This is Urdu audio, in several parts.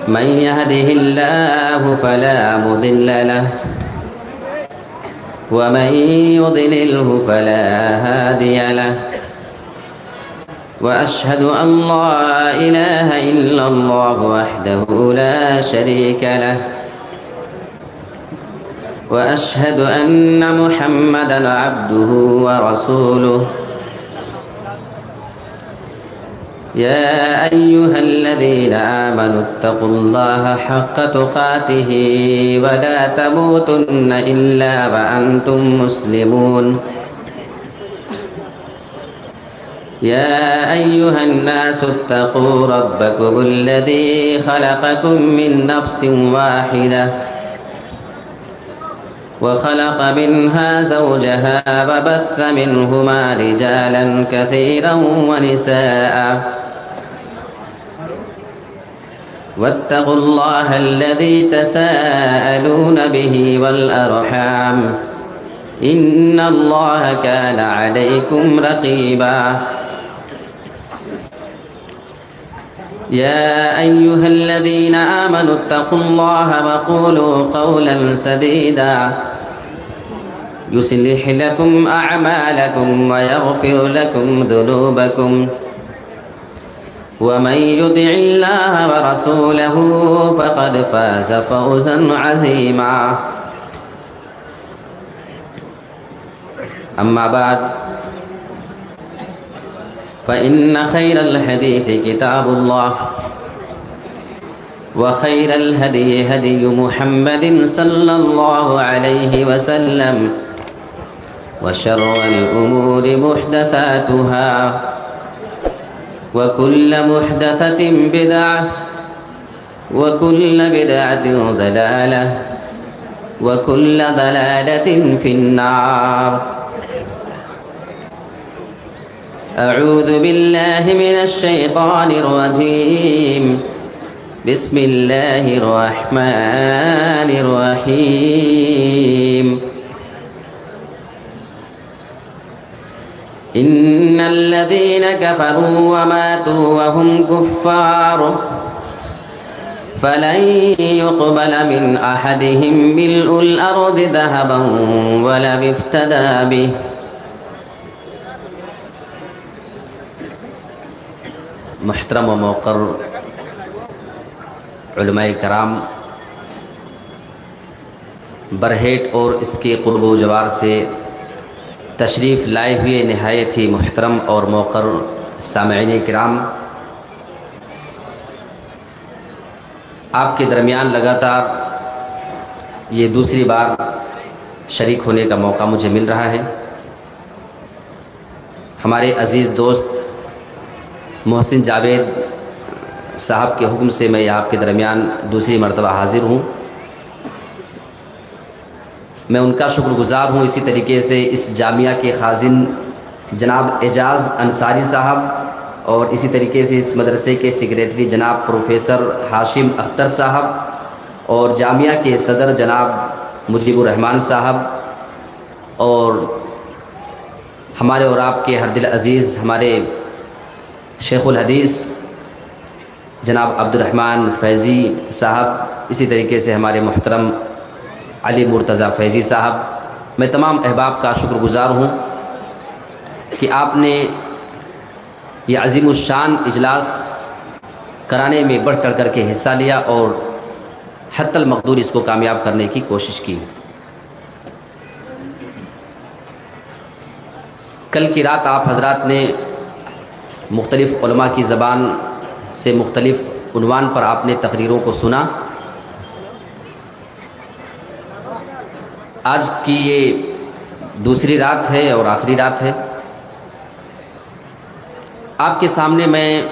من يهده الله فلا مضل له ومن يضلله فلا هادي له وأشهد أن لا إله إلا الله وحده لا شريك له وأشهد أن محمدًا عبده ورسوله يا أيها الذين آمنوا اتقوا الله حق تقاته ولا تموتن إلا وأنتم مسلمون يا أيها الناس اتقوا ربكم الذي خلقكم من نفس واحدة وخلق منها زوجها وبث منهما رجالا كثيرا ونساء واتقوا الله الذي تساءلون به والأرحام إن الله كان عليكم رقيبا يا أيها الذين آمنوا اتقوا الله وقولوا قولا سديدا يصلح لكم أعمالكم ويغفر لكم ذنوبكم ومن يطع الله ورسوله فقد فاز فوزا عظيما أما بعد فإن خير الحديث كتاب الله وخير الهدي هدي محمد صلى الله عليه وسلم وشر الأمور محدثاتها وكل محدثة بدعة وكل بدعة ضلالة وكل ضلالة في النار أعوذ بالله من الشيطان الرجيم بسم الله الرحمن الرحيم إن الذين كفروا وماتوا وهم كفار فلن يقبل من أحدهم ملء الأرض ذهبا ولو افتدى به محترم و موقر علماء کرام، برہیٹ اور اس کے قرب و جوار سے تشریف لائے ہوئے نہایت ہی محترم اور موقر سامعین کرام، آپ کے درمیان لگاتار یہ دوسری بار شریک ہونے کا موقع مجھے مل رہا ہے۔ ہمارے عزیز دوست محسن جاوید صاحب کے حکم سے میں آپ کے درمیان دوسری مرتبہ حاضر ہوں۔ میں ان کا شکر گزار ہوں، اسی طریقے سے اس جامعہ کے خازن جناب اعجاز انصاری صاحب اور اسی طریقے سے اس مدرسے کے سیکریٹری جناب پروفیسر ہاشم اختر صاحب اور جامعہ کے صدر جناب مجیب الرحمان صاحب اور ہمارے اور آپ کے ہر دل عزیز ہمارے شیخ الحدیث جناب عبد الرحمن فیضی صاحب، اسی طریقے سے ہمارے محترم علی مرتضیٰ فیضی صاحب، میں تمام احباب کا شکر گزار ہوں کہ آپ نے یہ عظیم الشان اجلاس کرانے میں بڑھ چڑھ کر کے حصہ لیا اور حتی المقدور اس کو کامیاب کرنے کی کوشش کی۔ کل کی رات آپ حضرات نے مختلف علماء کی زبان سے مختلف عنوان پر آپ نے تقریروں کو سنا۔ آج کی یہ دوسری رات ہے اور آخری رات ہے۔ آپ کے سامنے میں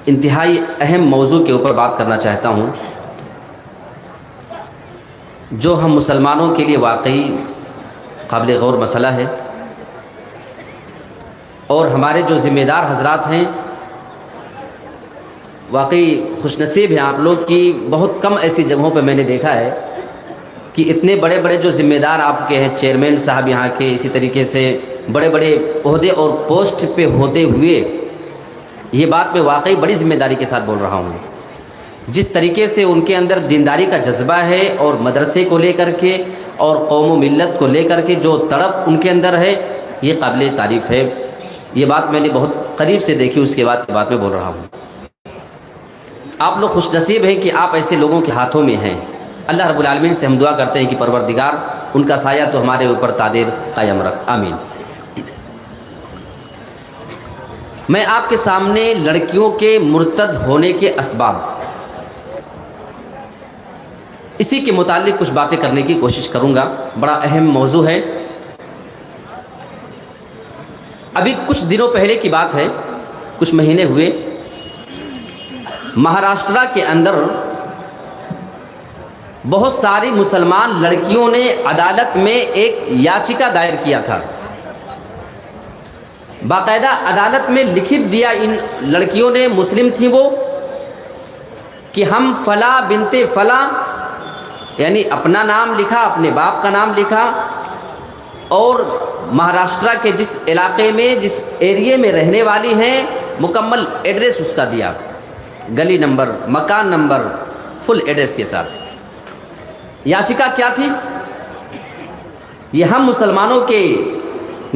انتہائی اہم موضوع کے اوپر بات کرنا چاہتا ہوں، جو ہم مسلمانوں کے لیے واقعی قابل غور مسئلہ ہے، اور ہمارے جو ذمہ دار حضرات ہیں واقعی خوش نصیب ہیں آپ لوگ کی بہت کم ایسی جگہوں پہ میں نے دیکھا ہے کہ اتنے بڑے بڑے جو ذمہ دار آپ کے ہیں، چیئرمین صاحب یہاں کے، اسی طریقے سے بڑے بڑے عہدے اور پوسٹ پہ ہوتے ہوئے، یہ بات میں واقعی بڑی ذمہ داری کے ساتھ بول رہا ہوں جس طریقے سے ان کے اندر دینداری کا جذبہ ہے اور مدرسے کو لے کر کے اور قوم و ملت کو لے کر کے جو تڑپ ان کے اندر ہے، یہ قابل تعریف ہے۔ یہ بات میں نے بہت قریب سے دیکھی، اس کے بعد میں بول رہا ہوں۔ آپ لوگ خوش نصیب ہیں کہ آپ ایسے لوگوں کے ہاتھوں میں ہیں۔ اللہ رب العالمین سے ہم دعا کرتے ہیں کہ پروردگار ان کا سایہ تو ہمارے اوپر قادر قائم رکھ، آمین۔ میں آپ کے سامنے لڑکیوں کے مرتد ہونے کے اسباب، اسی کے متعلق کچھ باتیں کرنے کی کوشش کروں گا۔ بڑا اہم موضوع ہے۔ ابھی کچھ دنوں پہلے کی بات ہے، کچھ مہینے ہوئے، مہاراشٹرا کے اندر بہت ساری مسلمان لڑکیوں نے عدالت میں ایک یاچکا دائر کیا تھا۔ باقاعدہ عدالت میں لکھت دیا ان لڑکیوں نے، مسلم تھیں وہ، کہ ہم فلاں بنت فلاں، یعنی اپنا نام لکھا، اپنے باپ کا نام لکھا، اور مہاراشٹرا کے جس علاقے میں جس ایریے میں رہنے والی ہیں مکمل ایڈریس اس کا دیا، گلی نمبر، مکان نمبر، فل ایڈریس کے ساتھ۔ یاچکا کیا تھی؟ یہ ہم مسلمانوں کے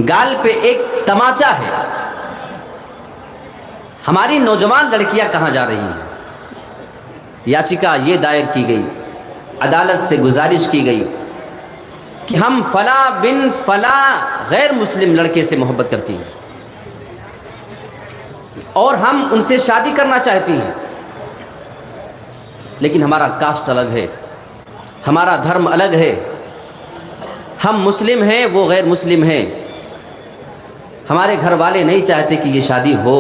گال پہ ایک تماچا ہے، ہماری نوجوان لڑکیاں کہاں جا رہی ہیں۔ یاچکا یہ دائر کی گئی، عدالت سے گزارش کی گئی کہ ہم فلاں بن فلاں غیر مسلم لڑکے سے محبت کرتی ہیں اور ہم ان سے شادی کرنا چاہتی ہیں، لیکن ہمارا کاسٹ الگ ہے، ہمارا دھرم الگ ہے، ہم مسلم ہیں، وہ غیر مسلم ہیں، ہمارے گھر والے نہیں چاہتے کہ یہ شادی ہو،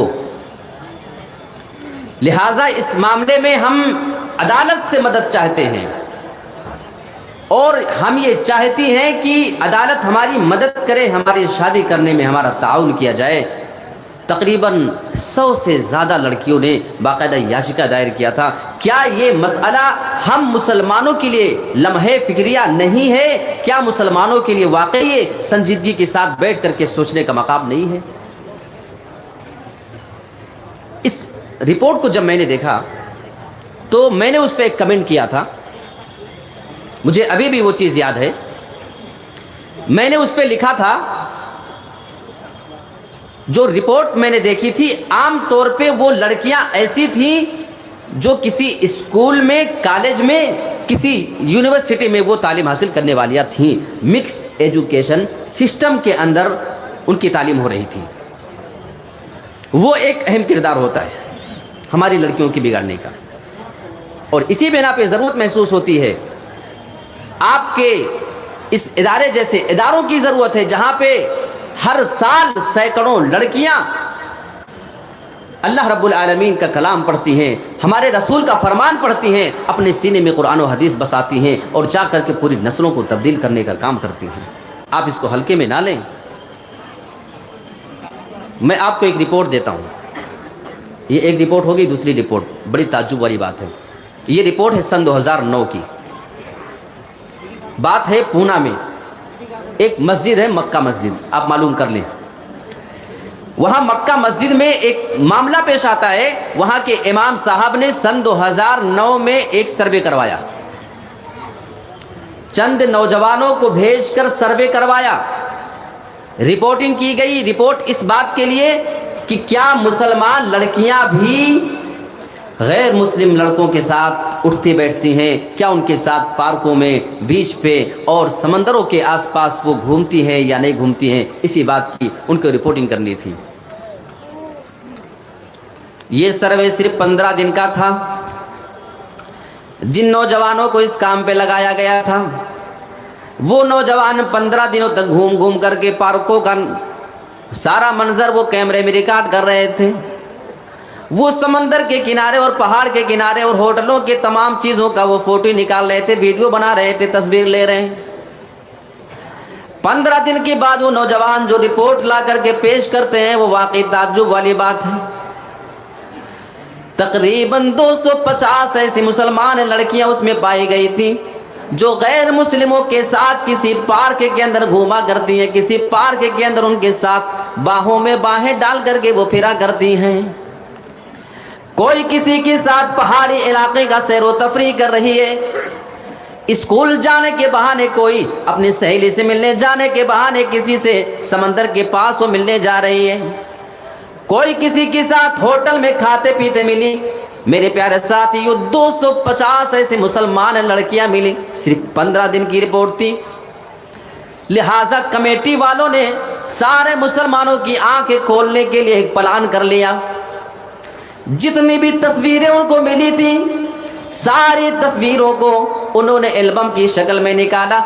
لہٰذا اس معاملے میں ہم عدالت سے مدد چاہتے ہیں اور ہم یہ چاہتی ہیں کہ عدالت ہماری مدد کرے، ہماری شادی کرنے میں ہمارا تعاون کیا جائے۔ تقریباً 100 سے زیادہ لڑکیوں نے باقاعدہ یاچکا دائر کیا تھا۔ کیا یہ مسئلہ ہم مسلمانوں کے لیے لمحہ فکریہ نہیں ہے؟ کیا مسلمانوں کے لیے واقعی یہ سنجیدگی کے ساتھ بیٹھ کر کے سوچنے کا مقام نہیں ہے؟ اس رپورٹ کو جب میں نے دیکھا تو میں نے اس پہ ایک کمنٹ کیا تھا، مجھے ابھی بھی وہ چیز یاد ہے۔ میں نے اس پہ لکھا تھا، جو رپورٹ میں نے دیکھی تھی عام طور پہ وہ لڑکیاں ایسی تھیں جو کسی اسکول میں، کالج میں، کسی یونیورسٹی میں وہ تعلیم حاصل کرنے والیاں تھیں، مکس ایجوکیشن سسٹم کے اندر ان کی تعلیم ہو رہی تھی۔ وہ ایک اہم کردار ہوتا ہے ہماری لڑکیوں کی بگاڑنے کا، اور اسی بنا پہ ضرورت محسوس ہوتی ہے آپ کے اس ادارے جیسے اداروں کی ضرورت ہے جہاں پہ ہر سال سینکڑوں لڑکیاں اللہ رب العالمین کا کلام پڑھتی ہیں، ہمارے رسول کا فرمان پڑھتی ہیں، اپنے سینے میں قرآن و حدیث بساتی ہیں اور جا کر کے پوری نسلوں کو تبدیل کرنے کا کام کرتی ہیں۔ آپ اس کو ہلکے میں نہ لیں۔ میں آپ کو ایک رپورٹ دیتا ہوں، یہ ایک رپورٹ ہوگی، دوسری رپورٹ بڑی تعجب والی بات ہے۔ یہ رپورٹ ہے سن 2009 کی، بات ہے پونا میں ایک مسجد ہے، مکہ مسجد، آپ معلوم کر لیں۔ وہاں مکہ مسجد میں ایک معاملہ پیش آتا ہے، وہاں کے امام صاحب نے سن 2009 میں ایک سروے کروایا، چند نوجوانوں کو بھیج کر سروے کروایا، رپورٹنگ کی گئی۔ رپورٹ اس بات کے لیے کہ کیا مسلمان لڑکیاں بھی غیر مسلم لڑکوں کے ساتھ اٹھتی بیٹھتی ہیں، کیا ان کے ساتھ پارکوں میں، بیچ پہ اور سمندروں کے آس پاس وہ گھومتی ہیں یا نہیں گھومتی ہیں، اسی بات کی ان کو رپورٹنگ کرنی تھی۔ یہ سروے صرف 15 دن کا تھا۔ جن نوجوانوں کو اس کام پہ لگایا گیا تھا وہ نوجوان 15 دنوں تک گھوم گھوم کر کے پارکوں کا سارا منظر وہ کیمرے میں ریکارڈ کر رہے تھے، وہ سمندر کے کنارے اور پہاڑ کے کنارے اور ہوٹلوں کے تمام چیزوں کا وہ فوٹو نکال رہے تھے، ویڈیو بنا رہے تھے، تصویر لے رہے ہیں۔ 15 دن کے بعد وہ نوجوان جو رپورٹ لا کر کے پیش کرتے ہیں وہ واقعی تعجب والی بات ہے۔ تقریباً 250 ایسی مسلمان لڑکیاں اس میں پائی گئی تھیں جو غیر مسلموں کے ساتھ کسی پارک کے اندر گھوما کرتی ہیں، کسی پارک کے اندر ان کے ساتھ باہوں میں باہیں ڈال کر کے وہ پھرا کرتی ہیں۔ کوئی کسی کے ساتھ پہاڑی علاقے کا سیر و تفریح کر رہی ہے، اسکول جانے کے بہانے کوئی اپنی سہیلی سے ملنے جانے کے بہانے کسی سے سمندر کے پاس وہ ملنے جا رہی ہے، کوئی کسی کے ساتھ ہوٹل میں کھاتے پیتے ملی۔ میرے پیارے ساتھیو 250 ایسے مسلمان لڑکیاں ملی، صرف 15 دن کی رپورٹ تھی۔ لہٰذا کمیٹی والوں نے سارے مسلمانوں کی آنکھیں کھولنے کے لیے ایک پلان کر لیا۔ جتنی بھی تصویریں ان کو ملی تھی ساری تصویروں کو انہوں نے البم کی شکل میں نکالا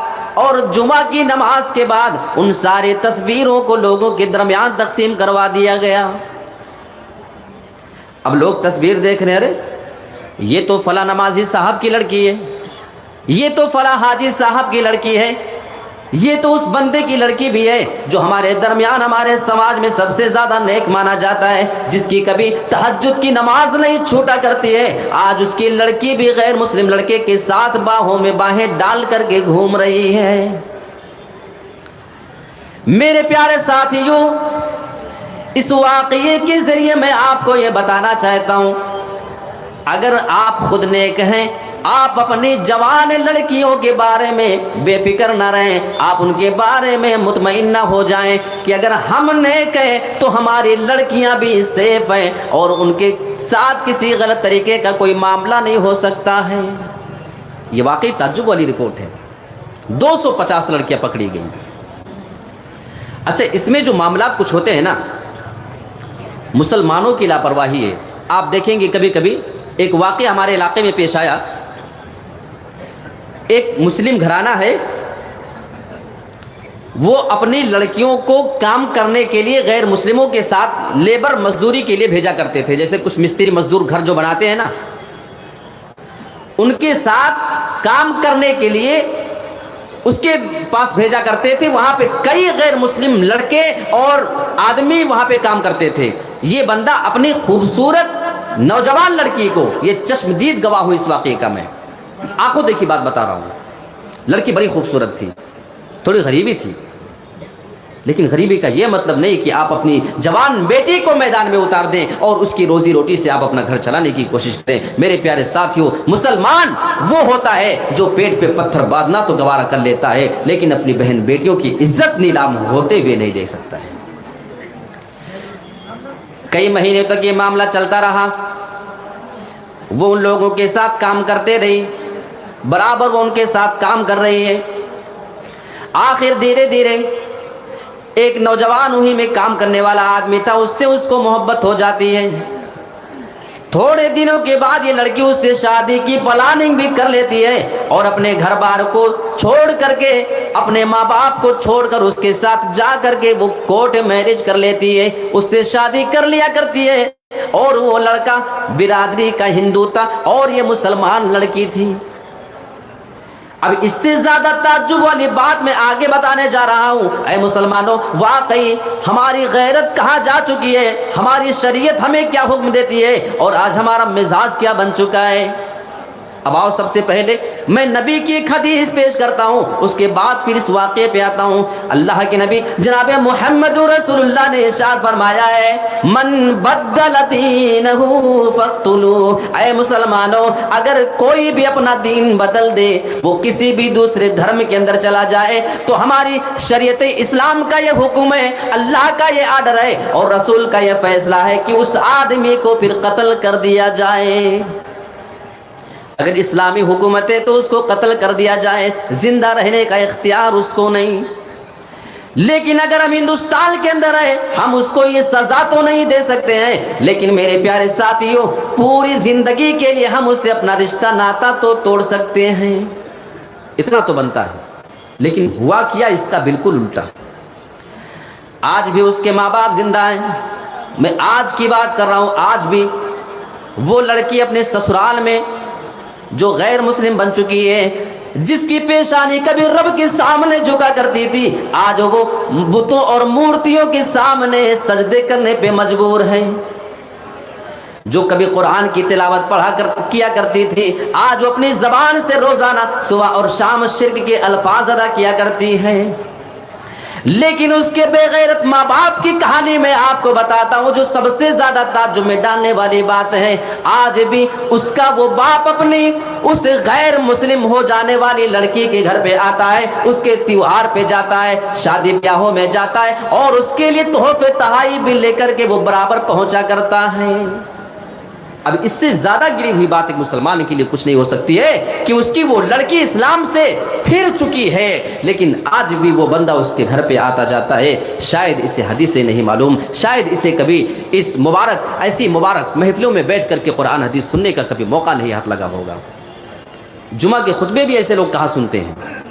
اور جمعہ کی نماز کے بعد ان ساری تصویروں کو لوگوں کے درمیان تقسیم کروا دیا گیا۔ اب لوگ تصویر دیکھ رہے ہیں، ارے یہ تو فلاں نمازی صاحب کی لڑکی ہے، یہ تو فلاں حاجی صاحب کی لڑکی ہے، یہ تو اس بندے کی لڑکی بھی ہے جو ہمارے درمیان ہمارے سماج میں سب سے زیادہ نیک مانا جاتا ہے، جس کی کبھی تہجد کی نماز نہیں چھوٹا کرتی ہے، آج اس کی لڑکی بھی غیر مسلم لڑکے کے ساتھ باہوں میں باہیں ڈال کر کے گھوم رہی ہے۔ میرے پیارے ساتھیوں، اس واقعے کے ذریعے میں آپ کو یہ بتانا چاہتا ہوں، اگر آپ خود نیک ہیں، آپ اپنی جوان لڑکیوں کے بارے میں بے فکر نہ رہیں، آپ ان کے بارے میں مطمئن نہ ہو جائیں کہ اگر ہم نیک ہیں تو ہماری لڑکیاں بھی سیف ہیں اور ان کے ساتھ کسی غلط طریقے کا کوئی معاملہ نہیں ہو سکتا ہے۔ یہ واقعی تعجب والی رپورٹ ہے، 250 لڑکیاں پکڑی گئیں۔ اچھا، اس میں جو معاملات کچھ ہوتے ہیں نا، مسلمانوں کی لاپرواہی ہے۔ آپ دیکھیں گے کبھی کبھی ایک واقعہ ہمارے علاقے میں پیش آیا، ایک مسلم گھرانہ ہے، وہ اپنی لڑکیوں کو کام کرنے کے لیے غیر مسلموں کے ساتھ لیبر مزدوری کے لیے بھیجا کرتے تھے، جیسے کچھ مستری مزدور گھر جو بناتے ہیں نا، ان کے ساتھ کام کرنے کے لیے اس کے پاس بھیجا کرتے تھے۔ وہاں پہ کئی غیر مسلم لڑکے اور آدمی وہاں پہ کام کرتے تھے۔ یہ بندہ اپنی خوبصورت نوجوان لڑکی کو، یہ چشمدید گواہ ہوئی اس واقعے کا، میں آنکھوں دیکھی بات بتا رہا ہوں، لڑکی بڑی خوبصورت تھی، تھوڑی غریبی تھی، لیکن غریبی کا یہ مطلب نہیں کہ آپ اپنی جوان بیٹی کو میدان میں اتار دیں اور اس کی روزی روٹی سے آپ اپنا گھر چلانے کی کوشش کریں۔ میرے پیارے ساتھیوں، مسلمان وہ ہوتا ہے جو پیٹ پہ پتھر باندھنا تو گوارا کر لیتا ہے، لیکن اپنی بہن بیٹیوں کی عزت نیلام ہوتے ہوئے نہیں دیکھ سکتا ہے۔ کئی مہینے تک یہ معاملہ چلتا رہا، وہ ان لوگوں کے ساتھ کام کرتے رہی، برابر وہ ان کے ساتھ کام کر رہی ہے۔ آخر دھیرے دھیرے ایک نوجوان وہیں میں کام کرنے والا آدمی تھا، اس سے اس کو محبت ہو جاتی ہے۔ تھوڑے دنوں کے بعد یہ لڑکی اس سے شادی کی پلاننگ بھی کر لیتی ہے اور اپنے گھر بار کو چھوڑ کر کے، اپنے ماں باپ کو چھوڑ کر اس کے ساتھ جا کر کے وہ کورٹ میرج کر لیتی ہے، اس سے شادی کر لیا کرتی ہے۔ اور وہ لڑکا برادری کا ہندو تھا اور یہ مسلمان لڑکی تھی۔ اب اس سے زیادہ تعجب والی بات میں آگے بتانے جا رہا ہوں۔ اے مسلمانوں، واقعی ہماری غیرت کہاں جا چکی ہے، ہماری شریعت ہمیں کیا حکم دیتی ہے اور آج ہمارا مزاج کیا بن چکا ہے۔ اب آؤ، سب سے پہلے میں نبی کی ایک حدیث پیش کرتا ہوں، اس کے بعد پھر اس واقعے پہ آتا ہوں۔ اللہ کے نبی جناب محمد رسول اللہ نے ارشاد فرمایا ہے، من بدل دینہ فاقتلوہ۔ اے مسلمانوں، اگر کوئی بھی اپنا دین بدل دے، وہ کسی بھی دوسرے دھرم کے اندر چلا جائے، تو ہماری شریعت اسلام کا یہ حکم ہے، اللہ کا یہ آرڈر ہے اور رسول کا یہ فیصلہ ہے کہ اس آدمی کو پھر قتل کر دیا جائے۔ اگر اسلامی حکومت ہے تو اس کو قتل کر دیا جائے، زندہ رہنے کا اختیار اس کو نہیں۔ لیکن اگر ہم ہندوستان کے اندر ہیں، ہم اس کو یہ سزا تو نہیں دے سکتے ہیں، لیکن میرے پیارے ساتھیوں، پوری زندگی کے لیے ہم اس سے اپنا رشتہ ناتا تو توڑ سکتے ہیں، اتنا تو بنتا ہے۔ لیکن ہوا کیا اس کا بالکل الٹا۔ آج بھی اس کے ماں باپ زندہ ہیں، میں آج کی بات کر رہا ہوں، آج بھی وہ لڑکی اپنے سسرال میں جو غیر مسلم بن چکی ہے، جس کی پیشانی کبھی رب کے سامنے جھکا کرتی تھی، آج وہ بتوں اور مورتیوں کے سامنے سجدے کرنے پہ مجبور ہے۔ جو کبھی قرآن کی تلاوت کیا کرتی تھی، آج وہ اپنی زبان سے روزانہ صبح اور شام شرک کے الفاظ ادا کیا کرتی ہے۔ لیکن اس کے بے غیرت ماں باپ کی کہانی میں آپ کو بتاتا ہوں جو سب سے زیادہ تعجب میں ڈالنے والی بات ہے، آج بھی اس کا وہ باپ اپنی اس غیر مسلم ہو جانے والی لڑکی کے گھر پہ آتا ہے، اس کے تیوہار پہ جاتا ہے، شادی بیاہوں میں جاتا ہے، اور اس کے لیے تحفے تحائی بھی لے کر کے وہ برابر پہنچا کرتا ہے۔ اب اس سے زیادہ گری ہوئی بات ایک مسلمان کے لیے کچھ نہیں ہو سکتی ہے کہ اس کی وہ لڑکی اسلام سے پھر چکی ہے، لیکن آج بھی وہ بندہ اس کے گھر پہ آتا جاتا ہے۔ شاید اسے حدیثیں نہیں معلوم، شاید اسے کبھی اس ایسی مبارک محفلوں میں بیٹھ کر کے قرآن حدیث سننے کا کبھی موقع نہیں ہاتھ لگا ہوگا۔ جمعہ کے خطبے بھی ایسے لوگ کہاں سنتے ہیں،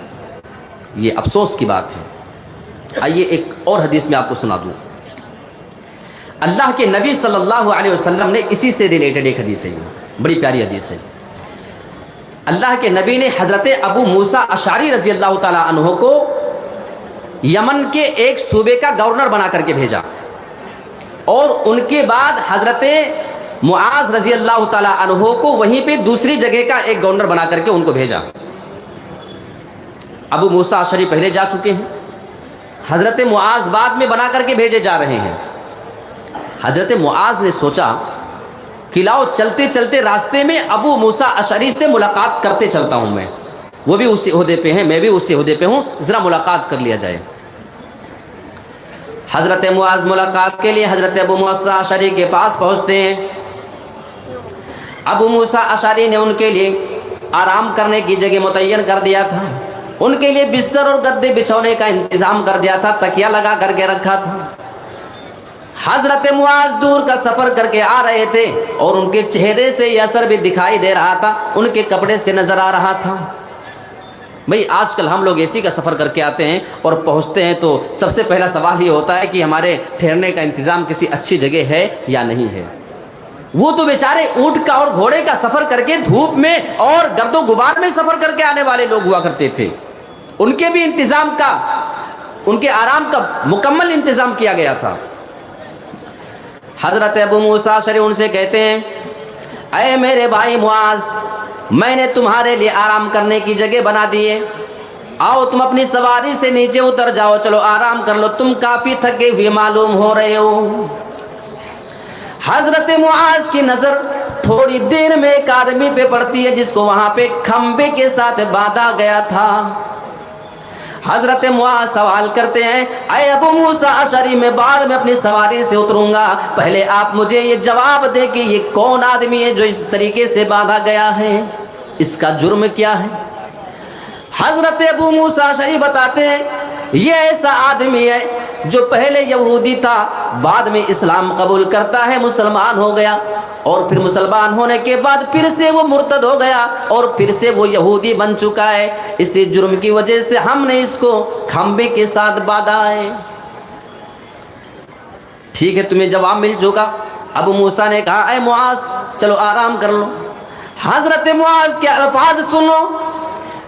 یہ افسوس کی بات ہے۔ آئیے ایک اور حدیث میں آپ کو سنا دوں۔ اللہ کے نبی صلی اللہ علیہ وسلم نے اسی سے ریلیٹڈ ایک حدیث ہے، بڑی پیاری حدیث ہے۔ اللہ کے نبی نے حضرت ابو موسیٰ اشعری رضی اللہ تعالیٰ عنہ کو یمن کے ایک صوبے کا گورنر بنا کر کے بھیجا، اور ان کے بعد حضرت معاذ رضی اللہ تعالیٰ عنہ کو وہیں پہ دوسری جگہ کا ایک گورنر بنا کر کے ان کو بھیجا۔ ابو موسیٰ اشعری پہلے جا چکے ہیں، حضرت معاذ بعد میں بنا کر کے بھیجے جا رہے ہیں۔ حضرت معاذ نے سوچا کہ لاؤ چلتے چلتے راستے میں ابو موسیٰ اشعری سے ملاقات کرتے چلتا ہوں، میں وہ بھی اسی عہدے پہ ہیں، میں بھی اسی عہدے پہ ہوں، ذرا ملاقات کر لیا جائے۔ حضرت معاذ ملاقات کے لیے حضرت ابو موسیٰ اشعری کے پاس پہنچتے ہیں۔ ابو موسیٰ اشعری نے ان کے لیے آرام کرنے کی جگہ متعین کر دیا تھا، ان کے لیے بستر اور گدے بچھونے کا انتظام کر دیا تھا، تکیہ لگا کر کے رکھا تھا۔ حضرت معاذ دور کا سفر کر کے آ رہے تھے، اور ان کے چہرے سے یہ اثر بھی دکھائی دے رہا تھا، ان کے کپڑے سے نظر آ رہا تھا۔ بھئی آج کل ہم لوگ اے سی کا سفر کر کے آتے ہیں اور پہنچتے ہیں تو سب سے پہلا سوال یہ ہوتا ہے کہ ہمارے ٹھہرنے کا انتظام کسی اچھی جگہ ہے یا نہیں ہے۔ وہ تو بیچارے اونٹ کا اور گھوڑے کا سفر کر کے دھوپ میں اور گرد و غبار میں سفر کر کے آنے والے لوگ ہوا کرتے تھے، ان کے بھی انتظام کا، ان کے آرام کا مکمل انتظام کیا گیا تھا۔ حضرت ابو موسیٰ اشعری ان سے کہتے ہیں، اے میرے بھائی معاذ، میں نے تمہارے لیے آرام کرنے کی جگہ بنا دی ہے، آؤ تم اپنی سواری سے نیچے اتر جاؤ، چلو آرام کر لو، تم کافی تھکے ہوئے معلوم ہو رہے ہو۔ حضرت معاذ کی نظر تھوڑی دیر میں ایک آدمی پہ پڑتی ہے جس کو وہاں پہ کھمبے کے ساتھ باندھا گیا تھا۔ حضرت معاذ سوال کرتے ہیں، اے ابو موسیٰ اشعری، میں بعد میں اپنی سواری سے اتروں گا، پہلے آپ مجھے یہ جواب دیں کہ یہ کون آدمی ہے جو اس طریقے سے باندھا گیا ہے، اس کا جرم کیا ہے؟ حضرت ابو موسیٰ اشعری بتاتے ہیں، یہ ایسا آدمی ہے جو پہلے یہودی تھا، بعد میں اسلام قبول کرتا ہے، مسلمان ہو گیا، اور پھر مسلمان ہونے کے بعد پھر سے وہ مرتد ہو گیا، اور پھر سے وہ یہودی بن چکا ہے، اسی جرم کی وجہ سے ہم نے اس کو کھمبے کے ساتھ باندھا ہے۔ ٹھیک ہے، تمہیں جواب مل چکا۔ ابو موسیٰ نے کہا، اے معاذ چلو آرام کر لو۔ حضرت معاذ کے الفاظ سنو،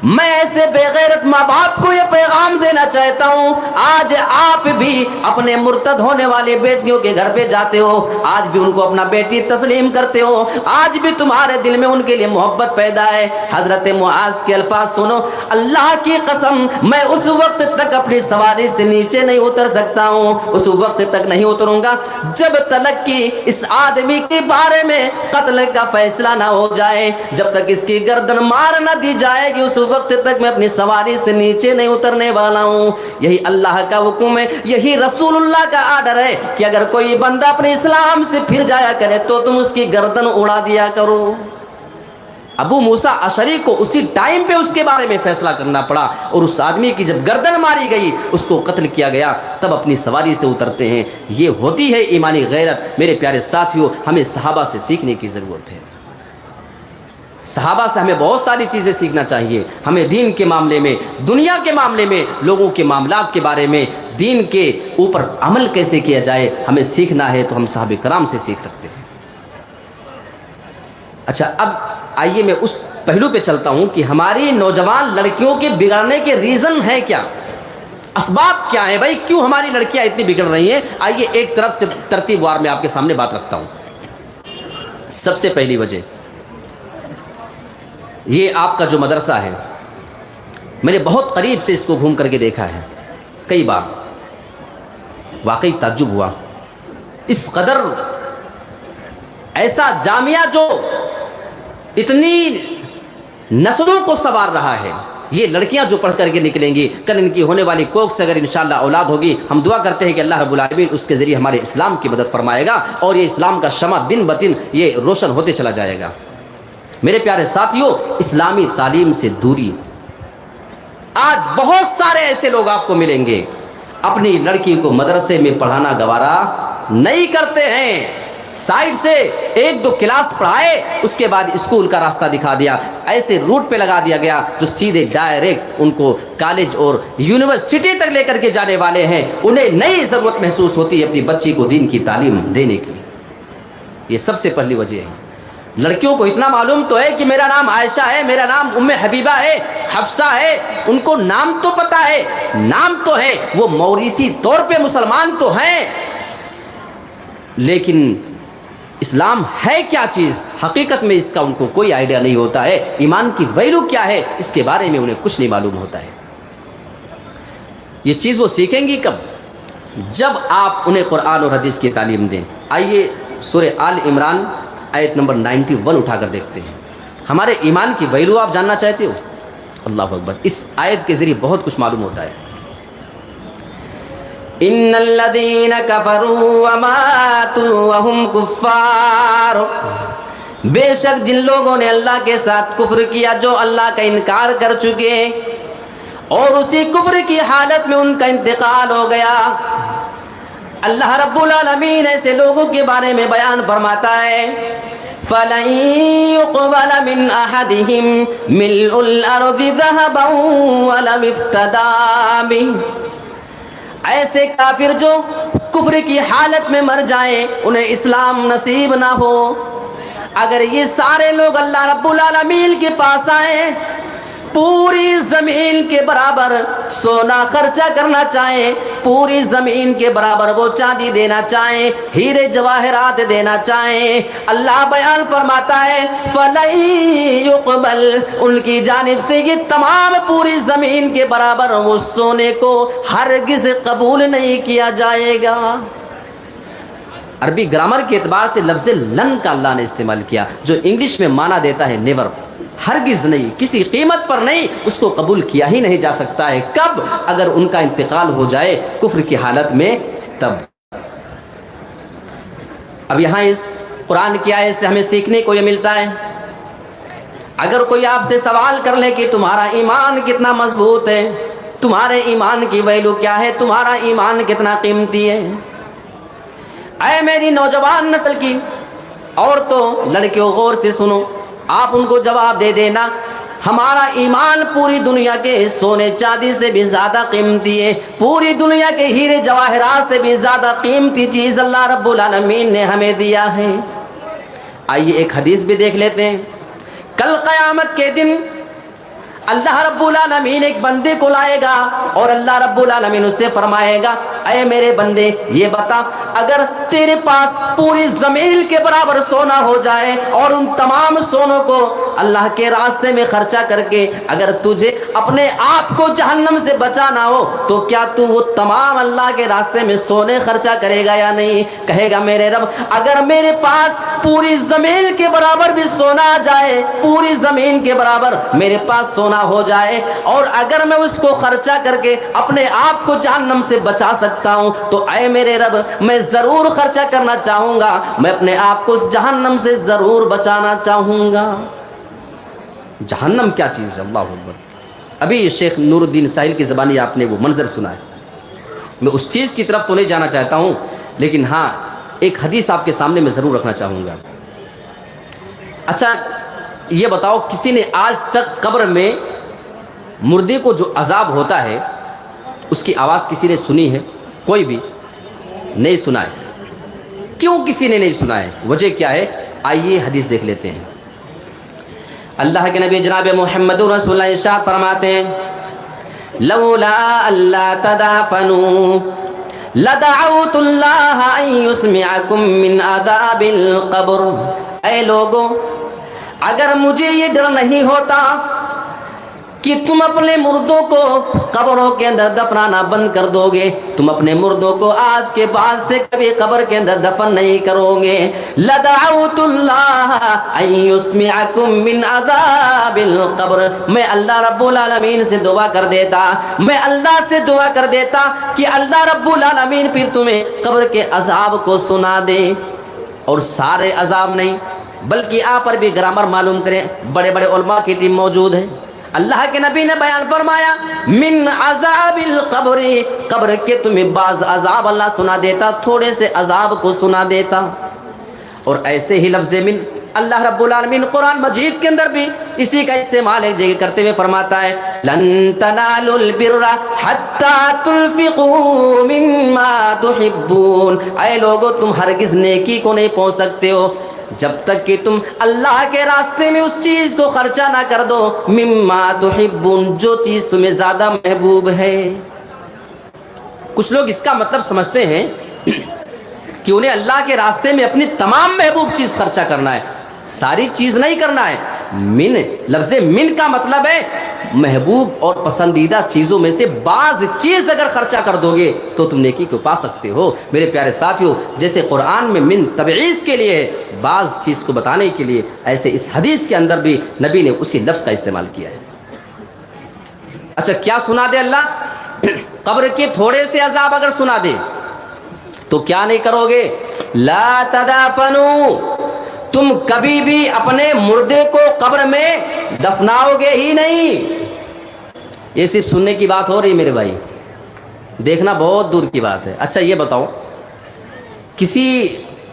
میں ایسے بے غیرت ماں باپ کو یہ پیغام دینا چاہتا ہوں، آج آپ بھی اپنے مرتد ہونے والی بیٹیوں کے گھر پہ جاتے ہو، آج بھی ان کو اپنا بیٹی تسلیم کرتے ہو، آج بھی تمہارے دل میں ان کے لیے محبت پیدا ہے۔ حضرت معاذ کے الفاظ سنو، اللہ کی قسم میں اس وقت تک اپنی سواری سے نیچے نہیں اتر سکتا ہوں، اس وقت تک نہیں اتروں گا جب تک کہ اس آدمی کے بارے میں قتل کا فیصلہ نہ ہو جائے، جب تک اس کی گردن مار نہ دی جائے گی، اس وقت تک میں اپنی سواری سے نیچے نہیں اترنے والا ہوں۔ یہی اللہ کا حکم ہے، یہی رسول اللہ کا آرڈر ہے کہ اگر کوئی بندہ اپنے اسلام سے پھر جایا کرے تو تم اس کی گردن اڑا دیا کرو۔ ابو موسیٰ اشعری کو اسی ٹائم پہ اس کے بارے میں فیصلہ کرنا پڑا، اور اس آدمی کی جب گردن ماری گئی، اس کو قتل کیا گیا، تب اپنی سواری سے اترتے ہیں۔ یہ ہوتی ہے ایمانی غیرت۔ میرے پیارے ساتھیوں، ہمیں صحابہ سے سیکھنے کی ضرورت ہے۔ صحابہ سے ہمیں بہت ساری چیزیں سیکھنا چاہیے۔ ہمیں دین کے معاملے میں، دنیا کے معاملے میں، لوگوں کے معاملات کے بارے میں، دین کے اوپر عمل کیسے کیا جائے، ہمیں سیکھنا ہے تو ہم صحابہ کرام سے سیکھ سکتے ہیں۔ اچھا، اب آئیے میں اس پہلو پہ چلتا ہوں کہ ہماری نوجوان لڑکیوں کے بگڑنے کے ریزن ہے کیا، اسباب کیا ہیں؟ بھائی کیوں ہماری لڑکیاں اتنی بگڑ رہی ہیں؟ آئیے ایک طرف سے ترتیب وار میں آپ کے سامنے بات رکھتا ہوں۔ سب سے پہلی وجہ یہ آپ کا جو مدرسہ ہے، میں نے بہت قریب سے اس کو گھوم کر کے دیکھا ہے کئی بار۔ واقعی تعجب ہوا، اس قدر ایسا جامعہ جو اتنی نسلوں کو سنوار رہا ہے، یہ لڑکیاں جو پڑھ کر کے نکلیں گی، کل ان کی ہونے والی کوکھ سے اگر انشاءاللہ اولاد ہوگی، ہم دعا کرتے ہیں کہ اللہ رب العالمین اس کے ذریعے ہمارے اسلام کی مدد فرمائے گا اور یہ اسلام کا شمع دن بدن یہ روشن ہوتے چلا جائے گا۔ میرے پیارے ساتھیوں، اسلامی تعلیم سے دوری، آج بہت سارے ایسے لوگ آپ کو ملیں گے اپنی لڑکی کو مدرسے میں پڑھانا گوارا نہیں کرتے ہیں، سائڈ سے ایک دو کلاس پڑھائے، اس کے بعد اسکول کا راستہ دکھا دیا، ایسے روٹ پہ لگا دیا گیا جو سیدھے ڈائریکٹ ان کو کالج اور یونیورسٹی تک لے کر کے جانے والے ہیں۔ انہیں نئی ضرورت محسوس ہوتی ہے اپنی بچی کو دین کی تعلیم دینے کی۔ یہ سب سے پہلی وجہ ہے۔ لڑکیوں کو اتنا معلوم تو ہے کہ میرا نام عائشہ ہے، میرا نام ام حبیبہ ہے، حفصہ ہے، ان کو نام تو پتہ ہے، نام تو ہے، وہ موریثی طور پہ مسلمان تو ہیں، لیکن اسلام ہے کیا چیز، حقیقت میں اس کا ان کو کوئی آئیڈیا نہیں ہوتا ہے۔ ایمان کی ویلیو کیا ہے اس کے بارے میں انہیں کچھ نہیں معلوم ہوتا ہے۔ یہ چیز وہ سیکھیں گی کب؟ جب آپ انہیں قرآن اور حدیث کی تعلیم دیں۔ آئیے سورہ آل عمران آیت نمبر 91 اٹھا کر دیکھتے ہیں۔ ہمارے ایمان کی ویلیو آپ جاننا چاہتے ہو؟ اللہ اکبر، اس آیت کے ذریعے بہت کچھ معلوم ہوتا ہے۔ ان الذين كفروا وماتوا وهم كفار، بے شک جن لوگوں نے اللہ کے ساتھ کفر کیا، جو اللہ کا انکار کر چکے اور اسی کفر کی حالت میں ان کا انتقال ہو گیا، اللہ رب العالمین ایسے لوگوں کے بارے میں بیان فرماتا ہے فَلَن يُقْبَلَ مِنْ أَحَدِهِمْ مِلْءُ الْأَرْضِ ذَهَبًا وَلَوِ افْتَدَىٰ بِهِ، ایسے کافر جو کفر کی حالت میں مر جائیں، انہیں اسلام نصیب نہ ہو، اگر یہ سارے لوگ اللہ رب العالمین کے پاس آئیں، پوری زمین کے برابر سونا خرچہ کرنا چاہیں، پوری زمین کے برابر وہ چاندی دینا چاہیں، ہیرے جواہرات دینا چاہیں، اللہ بیان فرماتا ہے فَلَن يُقْبَلْ، ان کی جانب سے یہ تمام پوری زمین کے برابر وہ سونے کو ہرگز قبول نہیں کیا جائے گا۔ عربی گرامر کے اعتبار سے لفظ لن کا اللہ نے استعمال کیا، جو انگلش میں معنی دیتا ہے نیور، ہرگز نہیں، کسی قیمت پر نہیں، اس کو قبول کیا ہی نہیں جا سکتا ہے۔ کب؟ اگر ان کا انتقال ہو جائے کفر کی حالت میں، تب۔ اب یہاں اس قرآن کی آیت سے ہمیں سیکھنے کو یہ ملتا ہے، اگر کوئی آپ سے سوال کر لے کہ تمہارا ایمان کتنا مضبوط ہے، تمہارے ایمان کی ویلیو کیا ہے، تمہارا ایمان کتنا قیمتی ہے، اے میری نوجوان نسل کی عورتوں، لڑکیوں، غور سے سنو، آپ ان کو جواب دے دینا ہمارا ایمان پوری دنیا کے سونے چاندی سے بھی زیادہ قیمتی ہے، پوری دنیا کے ہیرے جواہرات سے بھی زیادہ قیمتی چیز اللہ رب العالمین نے ہمیں دیا ہے۔ آئیے ایک حدیث بھی دیکھ لیتے ہیں۔ کل قیامت کے دن اللہ رب العالمین ایک بندے کو لائے گا اور اللہ رب العالمین اس سے فرمائے گا اے میرے بندے یہ بتا، اگر تیرے پاس پوری زمین کے برابر سونا ہو جائے اور ان تمام سونوں کو اللہ کے راستے میں خرچہ کر کے اگر تجھے اپنے آپ کو جہنم سے بچانا ہو تو کیا تو وہ تمام اللہ کے راستے میں سونے خرچہ کرے گا یا نہیں؟ کہے گا میرے رب اگر میرے پاس پوری زمین کے برابر بھی سونا آ جائے، پوری زمین کے برابر میرے پاس سونا ہو جائے اور اگر میں اس کو خرچہ کر کے اپنے آپ کو جہنم سے بچا سکتا ہوں تو اے میرے رب میں ضرور خرچہ کرنا چاہوں گا، میں اپنے آپ کو اس جہنم سے ضرور بچانا چاہوں گا۔ جہنم کیا چیز ہے؟ اللہ اکبر۔ ابھی شیخ نور الدین ساحل کی زبانی آپ نے وہ منظر سنا ہے، میں اس چیز کی طرف تو نہیں جانا چاہتا ہوں، لیکن ہاں ایک حدیث آپ کے سامنے میں ضرور رکھنا چاہوں گا۔ اچھا یہ بتاؤ کسی نے آج تک قبر میں مردے کو جو عذاب ہوتا ہے اس کی آواز کسی نے سنی ہے؟ کوئی بھی نہیں سنا ہے۔ کیوں کسی نے نہیں سنا ہے؟ وجہ کیا ہے؟ آئیے حدیث دیکھ لیتے ہیں۔ اللہ کے نبی جناب محمد رسول اللہ ارشاد فرماتے ہیں لولا اللہ تدافنوا لدعوت اللہ ان یسمعکم من عذاب القبر، اے لوگوں اگر مجھے یہ ڈر نہیں ہوتا کہ تم اپنے مردوں کو قبروں کے اندر دفنانا بند کر دو گے، تم اپنے مردوں کو آج کے بعد سے کبھی قبر کے اندر دفن نہیں کرو گے، لدعوت اللہ ان یسمعکم من عذاب القبر، میں اللہ رب العالمین سے دعا کر دیتا، میں اللہ سے دعا کر دیتا کہ اللہ رب العالمین پھر تمہیں قبر کے عذاب کو سنا دے۔ اور سارے عذاب نہیں بلکہ آپ پر بھی گرامر معلوم کریں، بڑے بڑے علماء کی ٹیم موجود ہے، اللہ کے نبی نے بیان فرمایا من عذاب القبر، قبر کے تمہیں بعض عذاب اللہ سنا دیتا، تھوڑے سے عذاب کو سنا دیتا۔ اور ایسے ہی لفظ من اللہ رب العالمین قرآن مجید کے اندر بھی اسی کا استعمال ایک جگہ کرتے ہوئے فرماتا ہے لن تنالوا البر حتى تنفقوا مما تحبون، اے لوگو تم ہرگز نیکی کو نہیں پہنچ سکتے ہو جب تک کہ تم اللہ کے راستے میں اس چیز کو خرچہ نہ کر دو، مما تحبون، جو چیز تمہیں زیادہ محبوب ہے۔ کچھ لوگ اس کا مطلب سمجھتے ہیں کہ انہیں اللہ کے راستے میں اپنی تمام محبوب چیز خرچہ کرنا ہے، ساری چیز نہیں کرنا ہے۔ من لفظ من کا مطلب ہے محبوب اور پسندیدہ چیزوں میں سے بعض چیز اگر خرچہ کر دو گے تو تم نیکی کو پا سکتے ہو۔ میرے پیارے ساتھیو، جیسے قرآن میں من تبعیض کے لیے ہے، بعض چیز کو بتانے کے لیے، ایسے اس حدیث کے اندر بھی نبی نے اسی لفظ کا استعمال کیا ہے۔ اچھا کیا سنا دے اللہ؟ قبر کے تھوڑے سے عذاب اگر سنا دے تو کیا نہیں کرو گے؟ لا تدافنوا، تم کبھی بھی اپنے مردے کو قبر میں دفناؤ گے ہی نہیں۔ یہ صرف سننے کی بات ہو رہی میرے بھائی، دیکھنا بہت دور کی بات ہے۔ اچھا یہ بتاؤ، کسی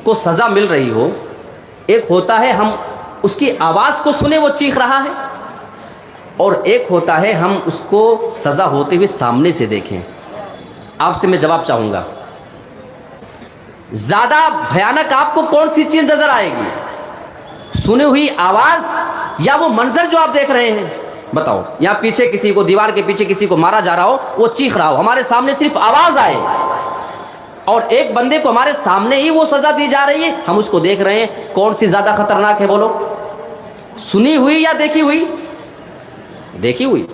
کو سزا مل رہی ہو، ایک ہوتا ہے ہم اس کی آواز کو سنیں وہ چیخ رہا ہے، اور ایک ہوتا ہے ہم اس کو سزا ہوتے ہوئے سامنے سے دیکھیں۔ آپ سے میں جواب چاہوں گا، زیادہ بھیانک آپ کو کون سی چیز نظر آئے گی؟ سنی ہوئی آواز یا وہ منظر جو آپ دیکھ رہے ہیں؟ بتاؤ، یہاں پیچھے کسی کو، دیوار کے پیچھے کسی کو مارا جا رہا ہو، وہ چیخ رہا ہو، ہمارے سامنے صرف آواز آئے، اور ایک بندے کو ہمارے سامنے ہی وہ سزا دی جا رہی ہے، ہم اس کو دیکھ رہے ہیں، کون سی زیادہ خطرناک ہے بولو؟ سنی ہوئی یا دیکھی ہوئی؟ دیکھی ہوئی۔